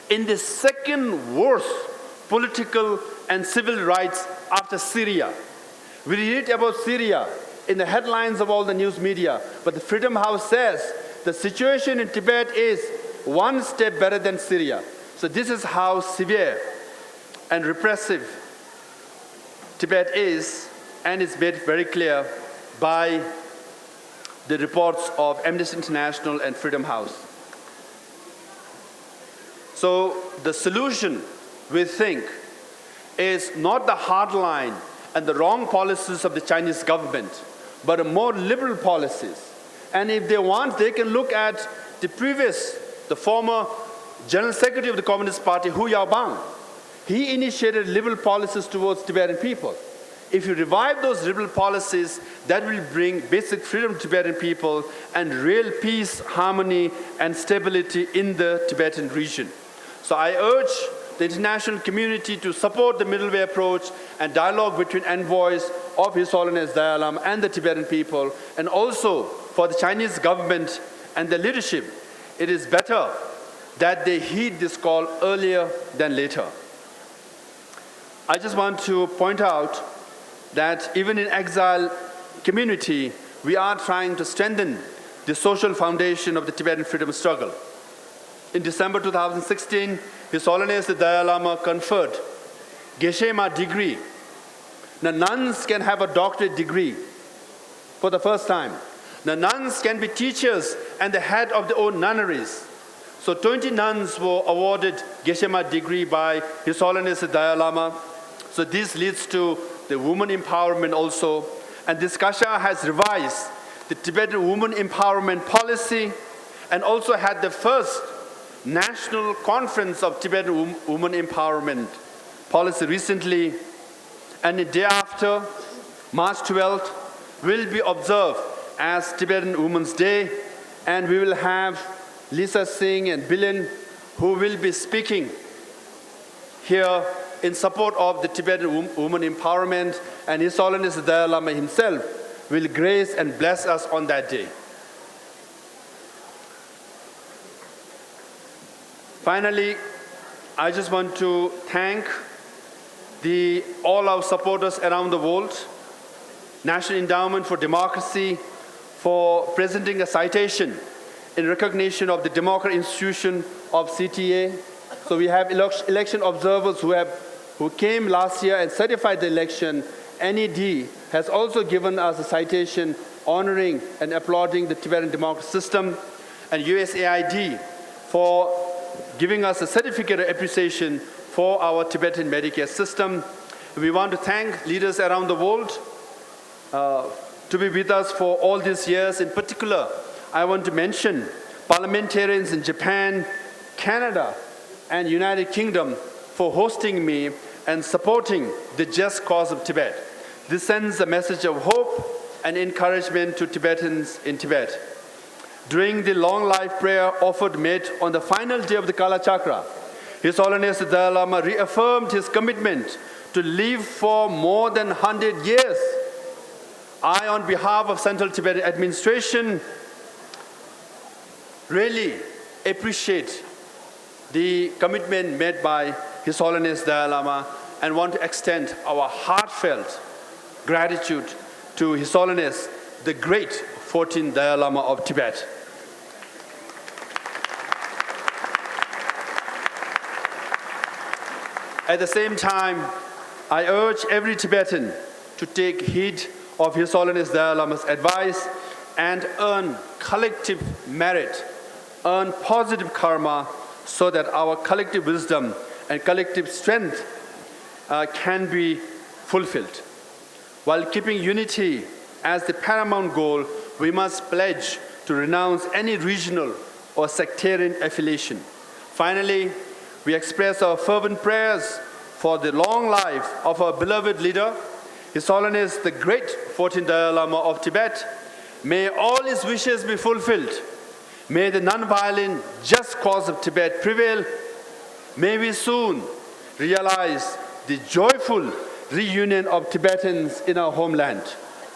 in the second worst political and civil rights after Syria. We read about Syria in the headlines of all the news media, but the Freedom House says the situation in Tibet is one step better than Syria. So this is how severe and repressive Tibet is, and it's made very clear by the reports of Amnesty International and Freedom House. So the solution, we think, is not the hard line and the wrong policies of the Chinese government, but a more liberal policies. And if they want, they can look at the former General Secretary of the Communist Party, Hu Yaobang. He initiated liberal policies towards Tibetan people. If you revive those liberal policies, that will bring basic freedom to Tibetan people and real peace, harmony, and stability in the Tibetan region. So I urge the international community to support the middle way approach and dialogue between envoys of His Holiness Dalai Lama and the Tibetan people, and also for the Chinese government and the leadership. It is better that they heed this call earlier than later. I just want to point out that even in exile community, we are trying to strengthen the social foundation of the Tibetan freedom struggle. In December 2016, His Holiness the Dalai Lama conferred Geshe-ma degree. The nuns can have a doctorate degree for the first time. The nuns can be teachers and the head of their own nunneries. So 20 nuns were awarded Geshe-ma degree by His Holiness the Dalai Lama. So this leads to the woman empowerment also. And this Kasha has revised the Tibetan woman empowerment policy and also had the first National Conference of Tibetan Women Empowerment Policy recently. And the day after, March 12th, will be observed as Tibetan Women's Day. And we will have Lisa Singh and Bilin, who will be speaking here in support of the Tibetan women empowerment, and His Holiness the Dalai Lama himself will grace and bless us on that day. Finally, I just want to thank all our supporters around the world, National Endowment for Democracy, for presenting a citation in recognition of the Democratic Institution of CTA. So we have election observers who came last year and certified the election. NED has also given us a citation honoring and applauding the Tibetan democracy system, and USAID for giving us a certificate of appreciation for our Tibetan Medicare system. We want to thank leaders around the world to be with us for all these years. In particular, I want to mention parliamentarians in Japan, Canada, and United Kingdom for hosting me and supporting the just cause of Tibet. This sends a message of hope and encouragement to Tibetans in Tibet. During the long life prayer offered made on the final day of the Kala Chakra, His Holiness the Dalai Lama reaffirmed his commitment to live for more than 100 years. I, on behalf of Central Tibetan Administration, really appreciate the commitment made by His Holiness Dalai Lama and want to extend our heartfelt gratitude to His Holiness, the great 14th Dalai Lama of Tibet. At the same time, I urge every Tibetan to take heed of His Holiness Dalai Lama's advice and earn collective merit, earn positive karma, so that our collective wisdom and collective strength can be fulfilled. While keeping unity as the paramount goal, we must pledge to renounce any regional or sectarian affiliation. Finally, we express our fervent prayers for the long life of our beloved leader, His Holiness the great 14th Dalai Lama of Tibet. May all his wishes be fulfilled. May the non-violent just cause of Tibet prevail. May we soon realize the joyful reunion of Tibetans in our homeland.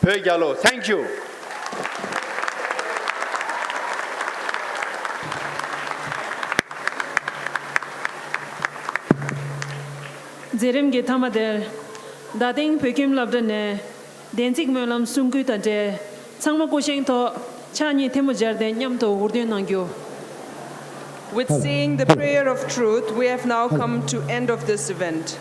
Phe Gyalo, thank you. Jerem ge thamader dading pekim labdane densik melam sungku tade changma kosheng to chani temujar de nyam to urde nangyo. With saying the prayer of truth, we have now come to end of this event.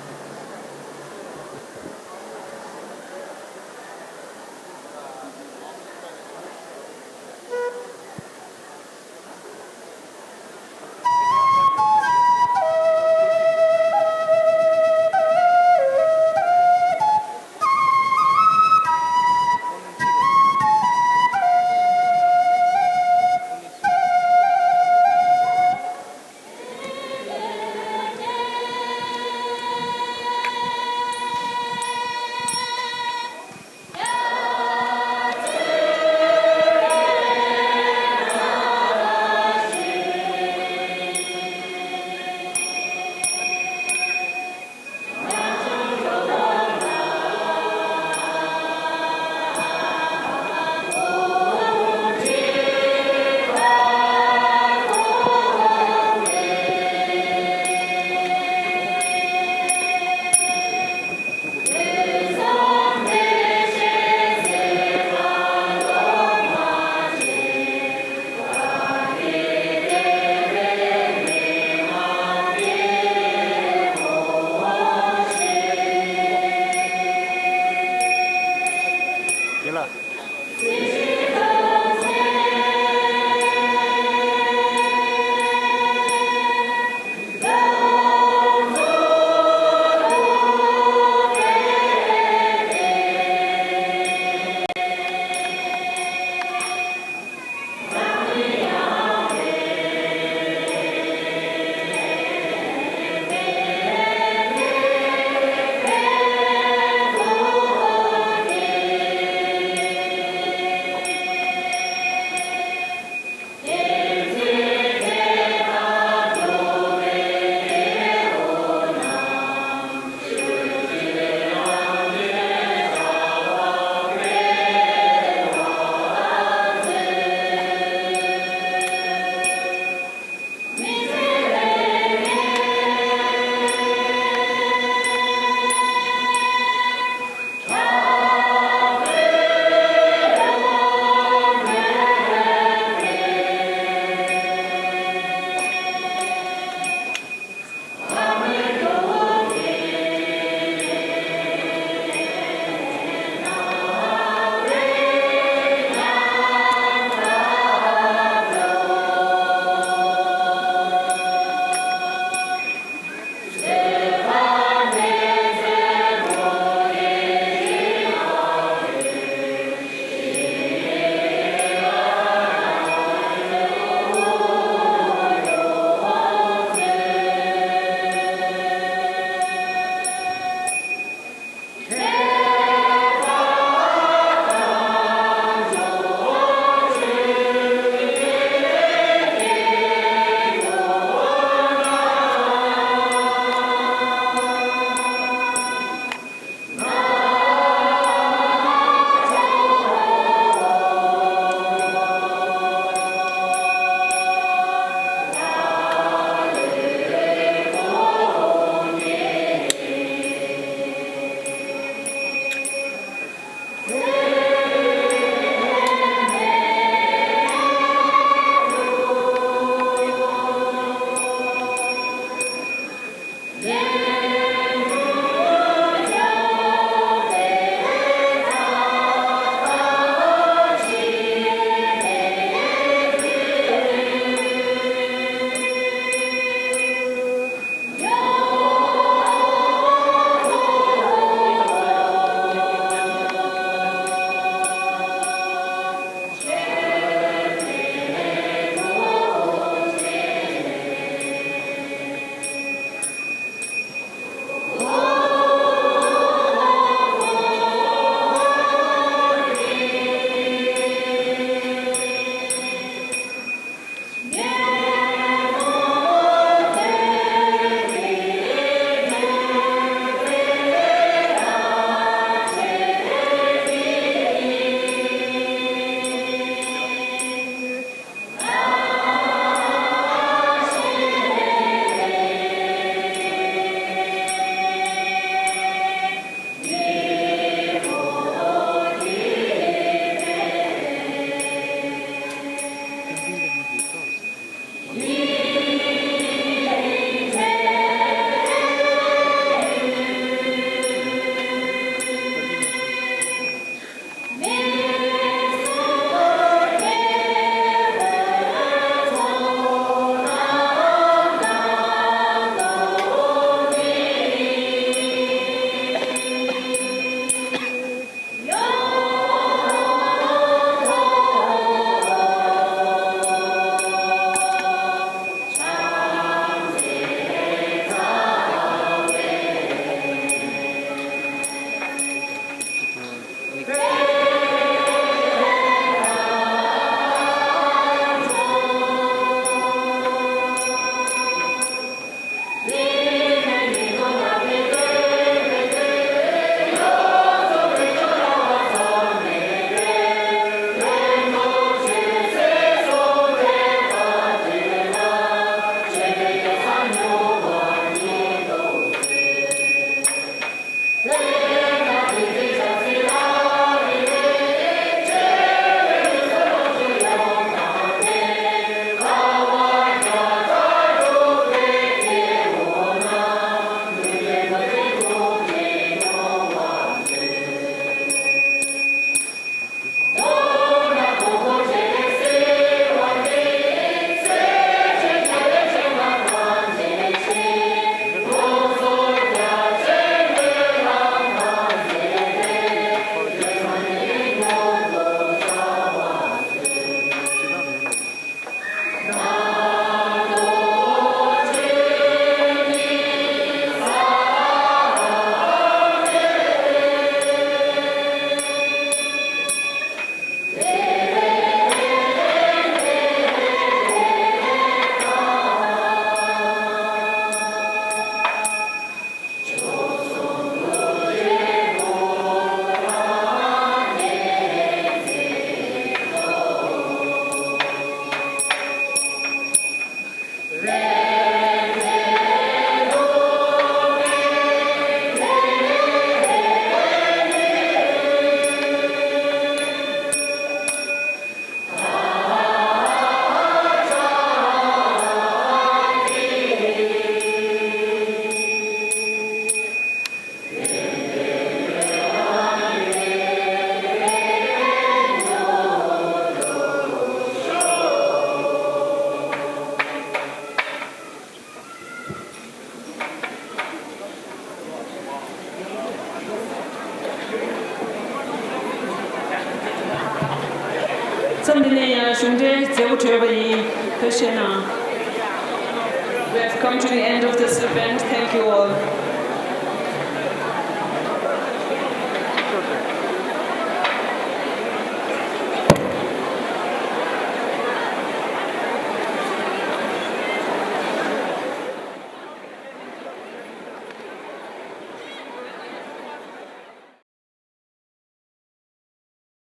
We have come to the end of this event. Thank you all.